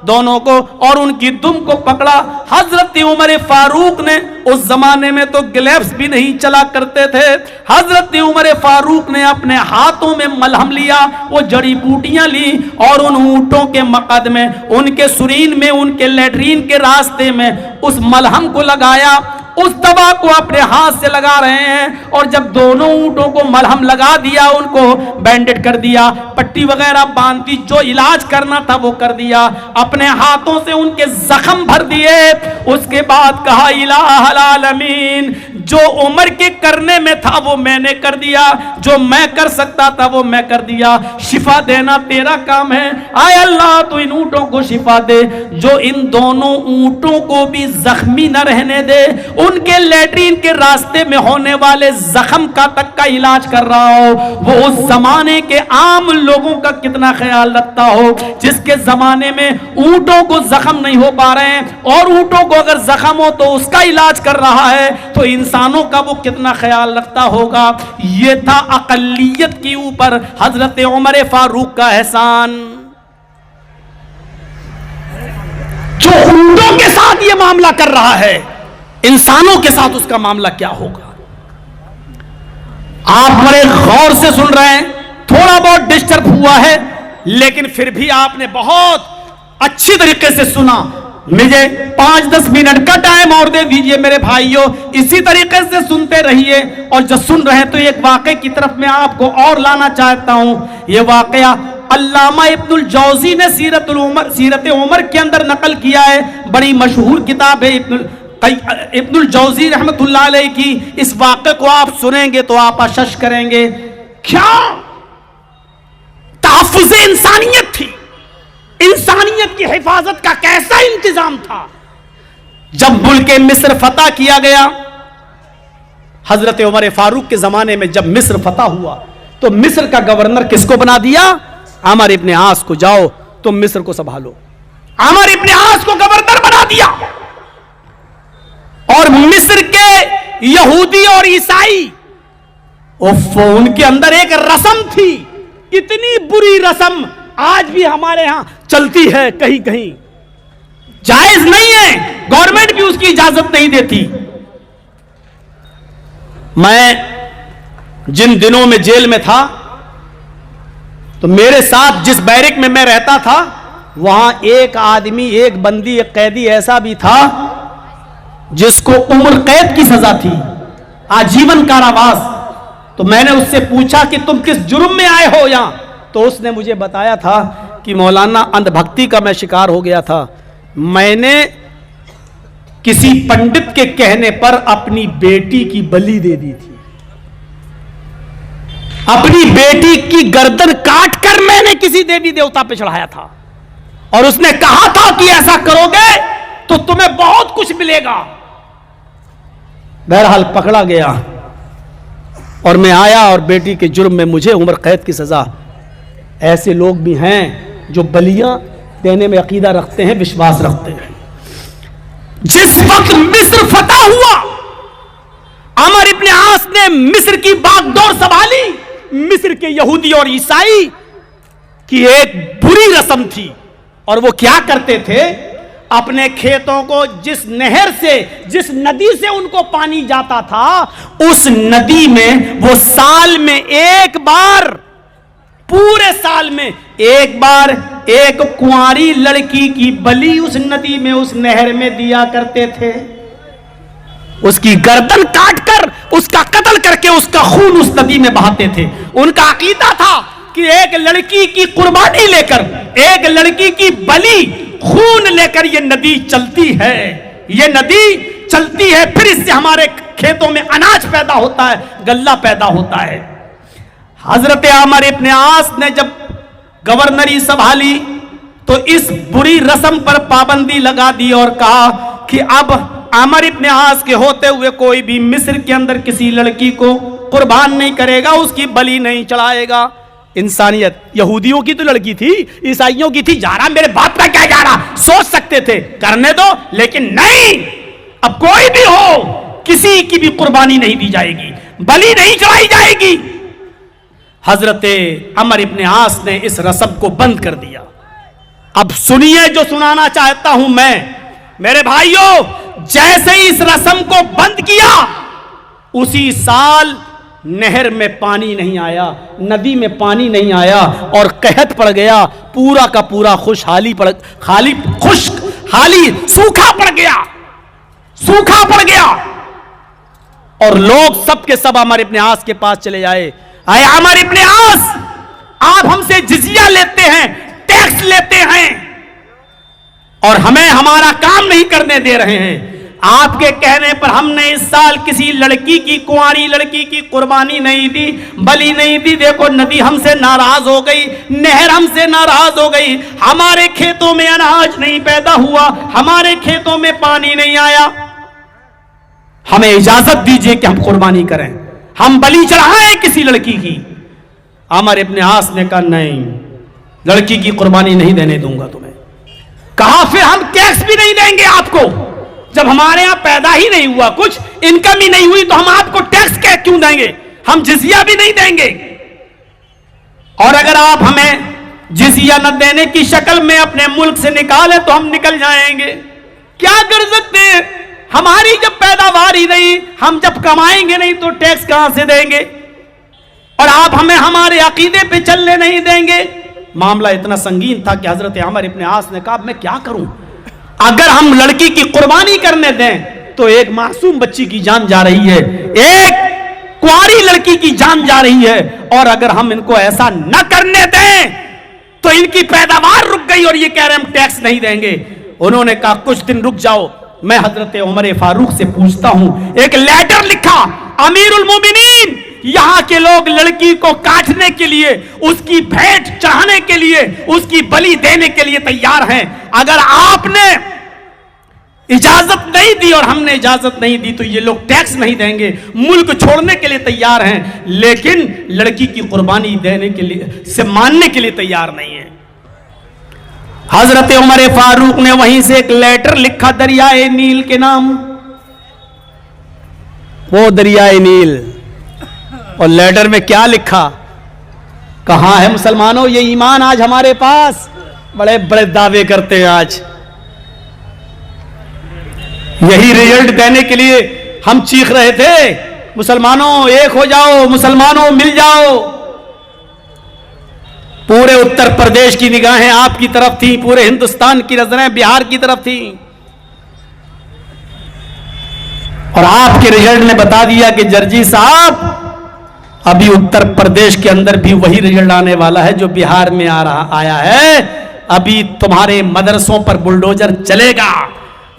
दोनों को, और उनकी दुम को पकड़ा। हजरत उमर फारूक ने, उस जमाने में तो ग्लव्स भी नहीं चला करते थे, हजरत उमर फारूक ने अपने हाथों में मलहम लिया, वो जड़ी बूटियां ली और उन ऊंटों के मकद में, उनके सुरीन में, उनके लैट्रीन के रास्ते में उस मलहम को लगाया, उस दवा को अपने हाथ से लगा रहे हैं। और जब दोनों ऊंटों को मलहम लगा दिया, उनको बैंडेड कर दिया, पट्टी वगैरह बांध दी, जो इलाज करना था वो कर दिया, अपने हाथों से उनके जख्म भर दिए। उसके बाद कहा, इलाहुल आलमीन, जो उमर के करने में था वो मैंने कर दिया, जो मैं कर सकता था वो मैं कर दिया, शिफा देना तेरा काम है। आय अल्लाह, तो इन ऊंटों को शिफा दे, जो इन दोनों ऊंटों को भी जख्मी न रहने दे, उनके लैट्रीन के रास्ते में होने वाले जख्म का तक का इलाज कर रहा हो। वो उस जमाने के आम लोगों का कितना ख्याल रखता हो, जिसके जमाने में ऊंटों को जख्म नहीं हो पा रहे हैं, और ऊंटों को अगर जख्म हो तो उसका इलाज कर रहा है, तो इंसानों का वो कितना ख्याल रखता होगा। ये था अकलियत के ऊपर हजरत उमर फारूक का एहसान। जो ऊंटों के साथ ये मामला कर रहा है, इंसानों के साथ उसका मामला क्या होगा। आप बड़े गौर से सुन रहे हैं, थोड़ा बहुत डिस्टर्ब हुआ है, लेकिन फिर भी आपने बहुत अच्छी तरीके से सुना। मुझे 5-10 मिनट का टाइम और दे दीजिए मेरे भाइयों, इसी तरीके से सुनते रहिए। और जब सुन रहे हैं तो एक वाक़े की तरफ मैं आपको और लाना चाहता हूं। यह वाक़या अल्लामा इब्नुल जौज़ी ने सीरत उमर के अंदर नकल किया है। बड़ी मशहूर किताब है इब्नुल जौज़ी रहमतुल्लाह अलैह की। इस वाक़े को आप सुनेंगे तो आप अशश करेंगे, क्या तहफ़्फ़ुज़ इंसानियत थी, इंसानियत की हिफाजत का कैसा इंतजाम था। जब मुल्क मिस्र फतह किया गया, हजरत उमर फारूक के जमाने में जब मिस्र फतह हुआ, तो मिस्र का गवर्नर किसको बना दिया? अमर इब्ने आस को। जाओ तुम मिस्र को संभालो। अमर इब्ने आस को गवर्नर बना दिया। और मिस्र के यहूदी और ईसाई, उनके अंदर एक रस्म थी, इतनी बुरी रस्म आज भी हमारे यहां चलती है, कहीं कहीं जायज नहीं है, गवर्नमेंट भी उसकी इजाजत नहीं देती। मैं जिन दिनों में जेल में था, तो मेरे साथ जिस बैरिक में मैं रहता था, वहां एक आदमी, एक बंदी, एक कैदी ऐसा भी था जिसको उम्र कैद की सजा थी, आजीवन कारावास। तो मैंने उससे पूछा कि तुम किस जुर्म में आए हो यहां? तो उसने मुझे बताया था कि मौलाना अंधभक्ति का मैं शिकार हो गया था। मैंने किसी पंडित के कहने पर अपनी बेटी की बलि दे दी थी। अपनी बेटी की गर्दन काट कर मैंने किसी देवी देवता पे चढ़ाया था और उसने कहा था कि ऐसा करोगे तो तुम्हें बहुत कुछ मिलेगा। बहरहाल पकड़ा गया और मैं आया और बेटी के जुर्म में मुझे उम्र कैद की सजा। ऐसे लोग भी हैं जो बलियां देने में अकीदा रखते हैं, विश्वास रखते हैं। जिस वक्त मिस्र फतह हुआ, अमर इब्न आस ने मिस्र की बागडोर संभाली। मिस्र के यहूदी और ईसाई की एक बुरी रस्म थी और वो क्या करते थे, अपने खेतों को जिस नहर से, जिस नदी से उनको पानी जाता था, उस नदी में वो साल में एक बार, पूरे साल में एक बार एक कुंवारी लड़की की बलि उस नदी में, उस नहर में दिया करते थे। उसकी गर्दन काटकर उसका कत्ल करके उसका खून उस नदी में बहाते थे। उनका अकीदा था कि एक लड़की की कुर्बानी लेकर, एक लड़की की बलि, खून लेकर ये नदी चलती है, ये नदी चलती है, फिर इससे हमारे खेतों में अनाज पैदा होता है, गल्ला पैदा होता है। हजरत अमर इब्न आस ने जब गवर्नरी संभाली तो इस बुरी रस्म पर पाबंदी लगा दी और कहा कि अब अमर इब्न आस के होते हुए कोई भी मिस्र के अंदर किसी लड़की को कुर्बान नहीं करेगा, उसकी बलि नहीं चढ़ाएगा। इंसानियत, यहूदियों की तो लड़की थी, ईसाइयों की थी, जा रहा मेरे बाप का क्या जा रहा, सोच सकते थे करने दो, लेकिन नहीं, अब कोई भी हो किसी की भी कुर्बानी नहीं दी जाएगी, बलि नहीं चढ़ाई जाएगी। हजरत अमर इब्न आस ने इस रस्म को बंद कर दिया। अब सुनिए जो सुनाना चाहता हूं मैं, मेरे भाइयों, जैसे ही इस रस्म को बंद किया, उसी साल नहर में पानी नहीं आया, नदी में पानी नहीं आया और कहत पड़ गया, पूरा का पूरा खुशहाली पड़, खाली खुशहाली सूखा पड़ गया, सूखा पड़ गया। और लोग सब के सब अमर इब्न आस के पास चले जाए, आए अमर इब्न आस, आप हमसे जिजिया लेते हैं, टैक्स लेते हैं और हमें हमारा काम नहीं करने दे रहे हैं। आपके कहने पर हमने इस साल किसी लड़की की, कुंवारी लड़की की कुर्बानी नहीं दी, बलि नहीं दी। देखो नदी हमसे नाराज हो गई, नहर हमसे नाराज हो गई, हमारे खेतों में अनाज नहीं पैदा हुआ, हमारे खेतों में पानी नहीं आया। हमें इजाजत दीजिए कि हम कुर्बानी करें, हम बलि चढ़ाएं किसी लड़की की। अमर इब्न आस ने कहा नहीं, लड़की की कुर्बानी नहीं देने दूंगा तुम्हें। कहा फिर हम टैक्स भी नहीं देंगे आपको, जब हमारे यहां पैदा ही नहीं हुआ, कुछ इनकम ही नहीं हुई, तो हम आपको टैक्स क्यों देंगे, हम जिजिया भी नहीं देंगे। और अगर आप हमें जिजिया न देने की शक्ल में अपने मुल्क से निकाले तो हम निकल जाएंगे। क्या कर सकते हैं, हमारी जब पैदावार ही नहीं, हम जब कमाएंगे नहीं तो टैक्स कहां से देंगे, और आप हमें हमारे अकीदे पे चलने नहीं देंगे। मामला इतना संगीन था कि हजरत अमर इब्न आस ने कहा मैं क्या करूं, अगर हम लड़की की कुर्बानी करने दें तो एक मासूम बच्ची की जान जा रही है, एक कुंवारी लड़की की जान जा रही है, और अगर हम इनको ऐसा न करने दें तो इनकी पैदावार रुक गई और ये कह रहे हम टैक्स नहीं देंगे। उन्होंने कहा कुछ दिन रुक जाओ, मैं हजरत उमर फारूक से पूछता हूं। एक लेटर लिखा, अमीरुल मोमिनीन, यहां के लोग लड़की को काटने के लिए, उसकी भेंट चढ़ाने के लिए, उसकी बलि देने के लिए तैयार हैं। अगर आपने इजाजत नहीं दी और हमने इजाजत नहीं दी तो ये लोग टैक्स नहीं देंगे, मुल्क छोड़ने के लिए तैयार हैं, लेकिन लड़की की कुर्बानी देने के लिए से मानने के लिए तैयार नहीं है। हजरत उमर फारूक ने वहीं से एक लेटर लिखा दरियाए नील के नाम, वो दरियाए नील, और लेटर में क्या लिखा, कहां है मुसलमानों ये ईमान आज हमारे पास, बड़े बड़े दावे करते हैं आज। यही रिजल्ट देने के लिए हम चीख रहे थे, मुसलमानों एक हो जाओ, मुसलमानों मिल जाओ। पूरे उत्तर प्रदेश की निगाहें आपकी तरफ थी, पूरे हिंदुस्तान की नजरें बिहार की तरफ थी, और आपके रिजल्ट ने बता दिया कि जर्जी साहब अभी उत्तर प्रदेश के अंदर भी वही रिजल्ट आने वाला है जो बिहार में आया है। अभी तुम्हारे मदरसों पर बुलडोजर चलेगा,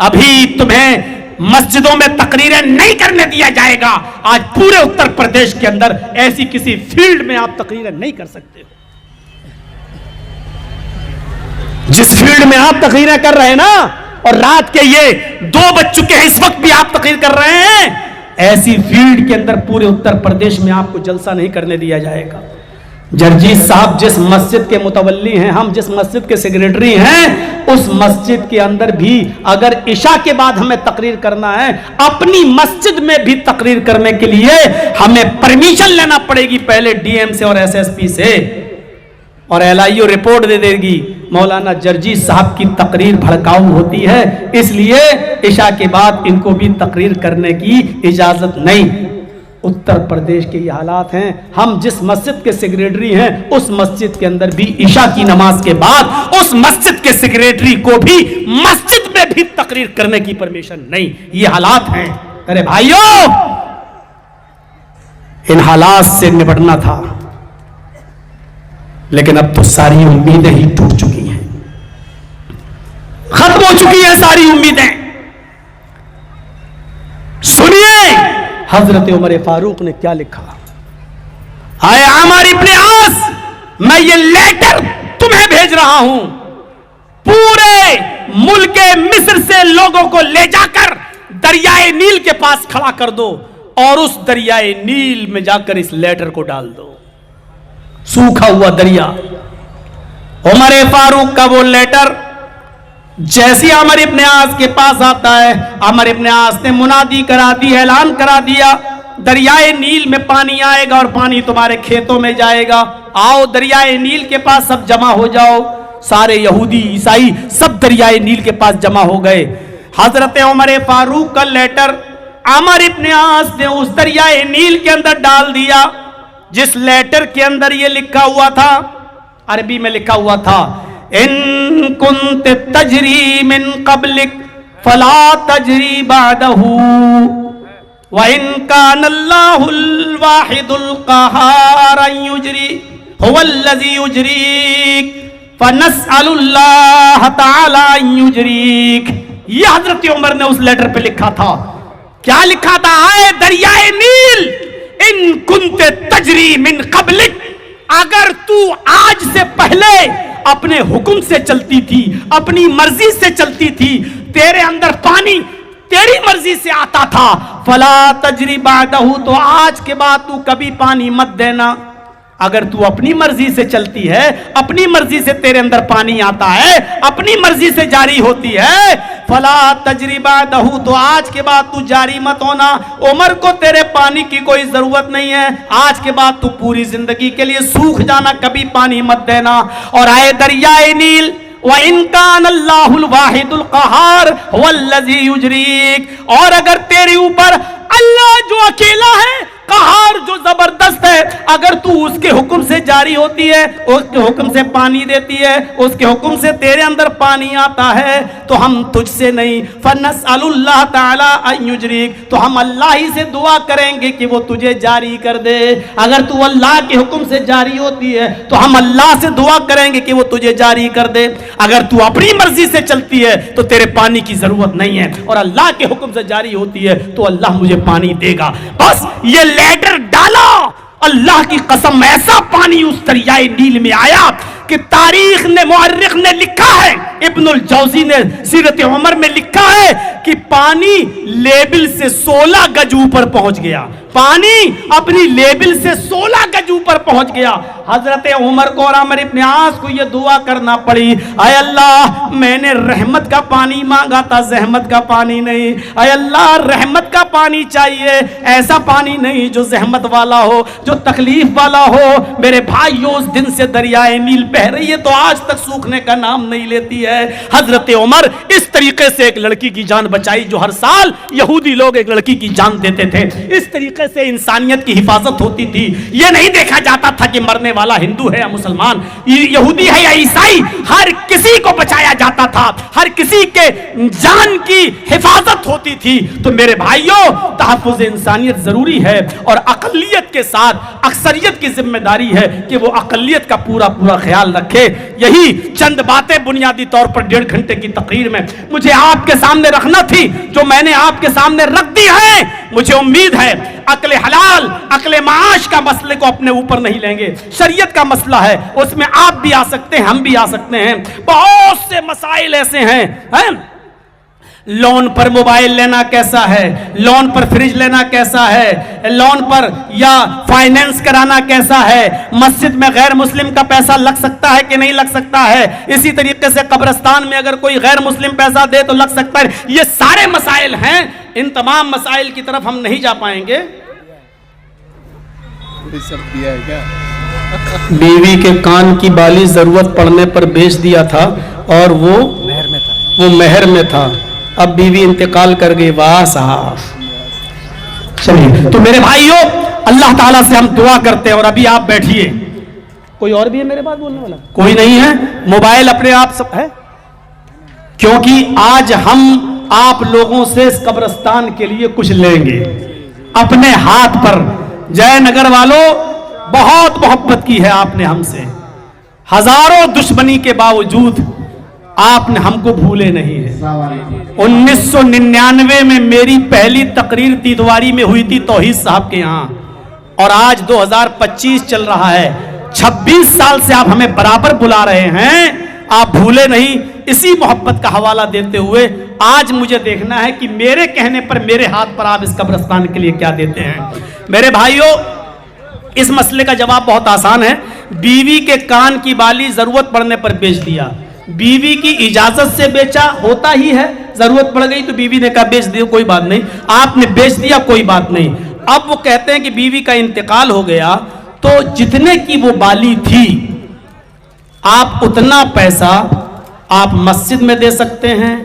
अभी तुम्हें मस्जिदों में तकरीरें नहीं करने दिया जाएगा। आज पूरे उत्तर प्रदेश के अंदर ऐसी किसी फील्ड में आप तकरीरें नहीं कर सकते हो। जिस फील्ड में आप तकरीरें कर रहे हैं ना, और रात के ये 2 बज चुके हैं, इस वक्त भी आप तकरीर कर रहे हैं, ऐसी फील्ड के अंदर पूरे उत्तर प्रदेश में आपको जलसा नहीं करने दिया जाएगा। जर्जीस साहब जिस मस्जिद के मुतवल्ली हैं, हम जिस मस्जिद के सेक्रेटरी हैं, उस मस्जिद के अंदर भी अगर इशा के बाद हमें तकरीर करना है, अपनी मस्जिद में भी तकरीर करने के लिए हमें परमिशन लेना पड़ेगी पहले डीएम से और एसएसपी से, और एलआईओ रिपोर्ट दे देगी मौलाना जर्जीस साहब की तकरीर भड़काऊ होती है, इसलिए इशा के बाद इनको भी तकरीर करने की इजाजत नहीं। उत्तर प्रदेश के ये हालात हैं। हम जिस मस्जिद के सेक्रेटरी हैं, उस मस्जिद के अंदर भी इशा की नमाज के बाद उस मस्जिद के सेक्रेटरी को भी मस्जिद में भी तकरीर करने की परमिशन नहीं। ये हालात हैं। अरे भाइयों, इन हालात से निपटना था, लेकिन अब तो सारी उम्मीदें ही टूट चुकी हैं, खत्म हो चुकी हैं सारी उम्मीदें। सुनिए हजरत उमर फारूक ने क्या लिखा। आए अमर इब्ने आस, मैं ये लेटर तुम्हें भेज रहा हूं, पूरे मुल्क मिस्र से लोगों को ले जाकर दरियाए नील के पास खड़ा कर दो और उस दरियाए नील में जाकर इस लेटर को डाल दो। सूखा हुआ दरिया। उमर फारूक का वो लेटर जैसे अमर इब्ने आस के पास आता है, अमर इब्ने आस ने मुनादी करा दी, ऐलान करा दिया, दरियाए नील में पानी आएगा और पानी तुम्हारे खेतों में जाएगा। आओ दरियाए नील के पास सब जमा हो जाओ। सारे यहूदी ईसाई सब दरियाए नील के पास जमा हो गए। हजरत उमर फारूक का लेटर अमर इब्ने आस ने उस दरियाए नील के अंदर डाल दिया, जिस लेटर के अंदर ये लिखा हुआ था, अरबी में लिखा हुआ था, इन कुंत तजरी मिन क़ब्लिक फला तजरी बादहू व इन कानल्लाहुल वाहिदुल क़हार युजरी हुवल्लज़ी युजरीक फनस्अलुल्लाह तआला युजरीक। ये हजरत उमर ने उस लेटर पे लिखा था। क्या लिखा था? आए दरियाए नील, इन कुंते तजरी मिन क़ब्लिक, अगर तू आज से पहले अपने हुक्म से चलती थी, अपनी मर्जी से चलती थी, तेरे अंदर पानी तेरी मर्जी से आता था, फला तजरी बादहू, तो आज के बाद तू कभी पानी मत देना। अगर तू अपनी मर्जी से चलती है, अपनी मर्जी से तेरे अंदर पानी आता है, अपनी मर्जी से जारी होती है, फला तजरी बादहू, तो आज के बाद तू जारी मत होना। उमर को तेरे पानी की कोई जरूरत नहीं है, आज के बाद तू पूरी जिंदगी के लिए सूख जाना, कभी पानी मत देना। और आए दरियाए नील, व इन कानल्लाहुल वाहिदुल क़हार हुवल्लज़ी युजरीक, और अगर तेरे ऊपर अल्लाह जो अकेला है, कहार जो जबरदस्त है, अगर तू उसके हुक्म से जारी होती है, उसके हुक्म से पानी देती है, उसके हुक्म से तेरे अंदर पानी आता है, तो हम तुझसे नहीं, फनस्अलुल्लाह तआला अन युजरीक, तो हम अल्लाह ही से दुआ करेंगे कि वो तुझे जारी कर दे। अगर तू अल्लाह के हुक्म से जारी होती है, तो हम अल्लाह से दुआ करेंगे कि वो तुझे जारी कर दे। अगर तू अपनी मर्जी से चलती है, तो तेरे पानी की जरूरत नहीं है, और अल्लाह के हुक्म से जारी होती है, तो अल्लाह मुझे पानी देगा। बस ये लेटर डाला, अल्लाह की कसम ऐसा पानी उस दरियाए नील में आया कि तारीख ने, मुअर्रिख ने लिखा है, इब्नुल जौजी ने सीरत उमर में लिखा है कि पानी लेबिल से 16 गज ऊपर पहुंच गया। पानी अपनी लेबिल से 16 गज ऊपर पहुंच गया। हजरत उमर को और अमर इब्ने आस को यह दुआ करना पड़ी, आय अल्लाह, मैंने रहमत का पानी मांगा था, जहमत का पानी नहीं। आय अल्लाह, रहमत का पानी चाहिए, ऐसा पानी नहीं जो जहमत वाला हो, जो तकलीफ वाला हो। मेरे भाइयों, उस दिन से दरियाए नील बह रही है, तो आज तक सूखने का नाम नहीं लेती है। हजरत उमर इस तरीके से एक लड़की की जान बचाई, जो हर साल यहूदी लोग एक लड़की की जान देते थे। इस तरीके से इंसानियत की हिफाजत होती थी। यह नहीं देखा जाता था कि मरने वाला हिंदू है या मुसलमान, यहूदी है या ईसाई, हर किसी को बचाया जाता था, हर किसी के जान की हिफाजत होती थी। तो मेरे भाइयों, तहफ़्फ़ुज़ इंसानियत जरूरी है और अक़लियत के साथ अक्सरियत की जिम्मेदारी है कि वो अक़लियत का पूरा पूरा ख्याल रखे। यही चंद बातें बुनियादी तौर पर 1.5 घंटे की तकरीर में मुझे आपके सामने रखना थी, जो मैंने आपके सामने रख दी है। मुझे उम्मीद है अक्ले हलाल, अक्ले माश का मसले को अपने ऊपर नहीं लेंगे। शरीयत का मसला है, उसमें आप भी आ सकते हैं, हम भी आ सकते हैं। बहुत से मसाइल ऐसे हैं? लोन पर मोबाइल लेना कैसा है, लोन पर फ्रिज लेना कैसा है, लोन पर या फाइनेंस कराना कैसा है, मस्जिद में गैर मुस्लिम का पैसा लग सकता है कि नहीं लग सकता है, इसी तरीके से कब्रिस्तान में अगर कोई गैर मुस्लिम पैसा दे तो लग सकता है। ये सारे मसाइल हैं। इन तमाम मसाइल की तरफ हम नहीं जा पाएंगे। बीवी के कान की बाली जरूरत पड़ने पर बेच दिया था और वो मेहर में था। अब बीवी इंतकाल कर गई। वाह साहब। चलिए, तो मेरे भाइयों, अल्लाह ताला से हम दुआ करते हैं। और अभी आप बैठिए। कोई और भी है मेरे बात बोलने वाला? कोई नहीं है? मोबाइल अपने आप सब है, क्योंकि आज हम आप लोगों से इस कब्रिस्तान के लिए कुछ लेंगे अपने हाथ पर। जयनगर वालों, बहुत मोहब्बत की है आपने हमसे, हजारों दुश्मनी के बावजूद आपने हमको भूले नहीं है। 1999 में मेरी पहली तकरीर तीतवारी में हुई थी तौहीद साहब के यहाँ, और आज 2025 चल रहा है। 26 साल से आप हमें बराबर बुला रहे हैं, आप भूले नहीं। इसी मोहब्बत का हवाला देते हुए आज मुझे देखना है कि मेरे कहने पर, मेरे हाथ पर आप इस कब्रिस्तान के लिए क्या देते हैं। मेरे भाइयों, इस मसले का जवाब बहुत आसान है। बीवी के कान की बाली जरूरत पड़ने पर बेच दिया। बीवी की इजाजत से बेचा, होता ही है, जरूरत पड़ गई तो बीवी ने कहा बेच दिया, कोई बात नहीं, आपने बेच दिया, कोई बात नहीं। अब वो कहते हैं कि बीवी का इंतकाल हो गया, तो जितने की वो बाली थी, आप उतना पैसा आप मस्जिद में दे सकते हैं,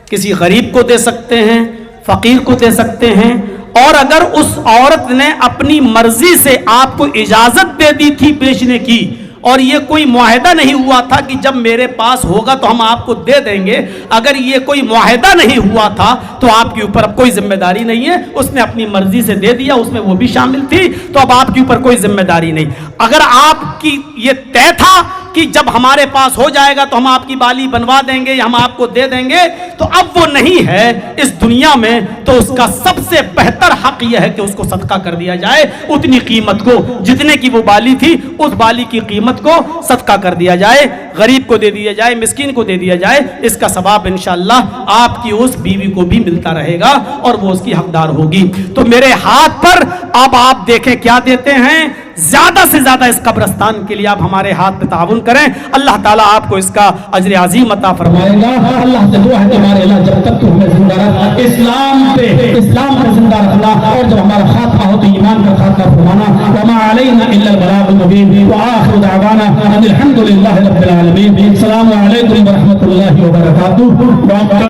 किसी गरीब को दे सकते हैं, फकीर को दे सकते हैं। और अगर उस औरत ने अपनी मर्जी से आपको इजाजत दे दी थी बेचने की, और ये कोई मुआहदा नहीं हुआ था कि जब मेरे पास होगा तो हम आपको दे देंगे, अगर ये कोई मुआहदा नहीं हुआ था तो आपके ऊपर अब कोई जिम्मेदारी नहीं है। उसने अपनी मर्जी से दे दिया, उसमें वो भी शामिल थी, तो अब आपके ऊपर कोई जिम्मेदारी नहीं। अगर आपकी ये तय था कि जब हमारे पास हो जाएगा तो हम आपकी बाली बनवा देंगे या हम आपको दे देंगे, तो अब वो नहीं है इस दुनिया में, तो उसका सबसे बेहतर हक यह है कि उसको सदका कर दिया जाए। उतनी कीमत को, जितने की वो बाली थी, उस बाली की कीमत को सदका कर दिया जाए, गरीब को दे दिया जाए, मिस्कीन को दे दिया जाए। इसका सवाब इंशाअल्लाह आपकी उस बीवी को भी मिलता रहेगा और वो उसकी हकदार होगी। तो मेरे हाथ पर अब आप देखें क्या देते हैं। ज्यादा से ज्यादा इस कब्रिस्तान के लिए आप हमारे हाथ में ताउन करें। अल्लाह ताला आपको इसका अजर अजीम अता फरमाएगा। अल्लाह से दुआ है कि हमारे अल्लाह जब तक तू हमें जिंदा रखना, इस्लाम पर जिंदा रखना, और जब हमारा खात्मा हो तो ईमान का खात्मा फरमाना। वमा अलैना इल्ला अल बलागुल मुबीन व आखिरु दअवाना अनिल हम्दुलिल्लाहि रब्बिल आलमीन। अस्सलामु अलैकुम व रहमतुल्लाहि व बरकातुहू।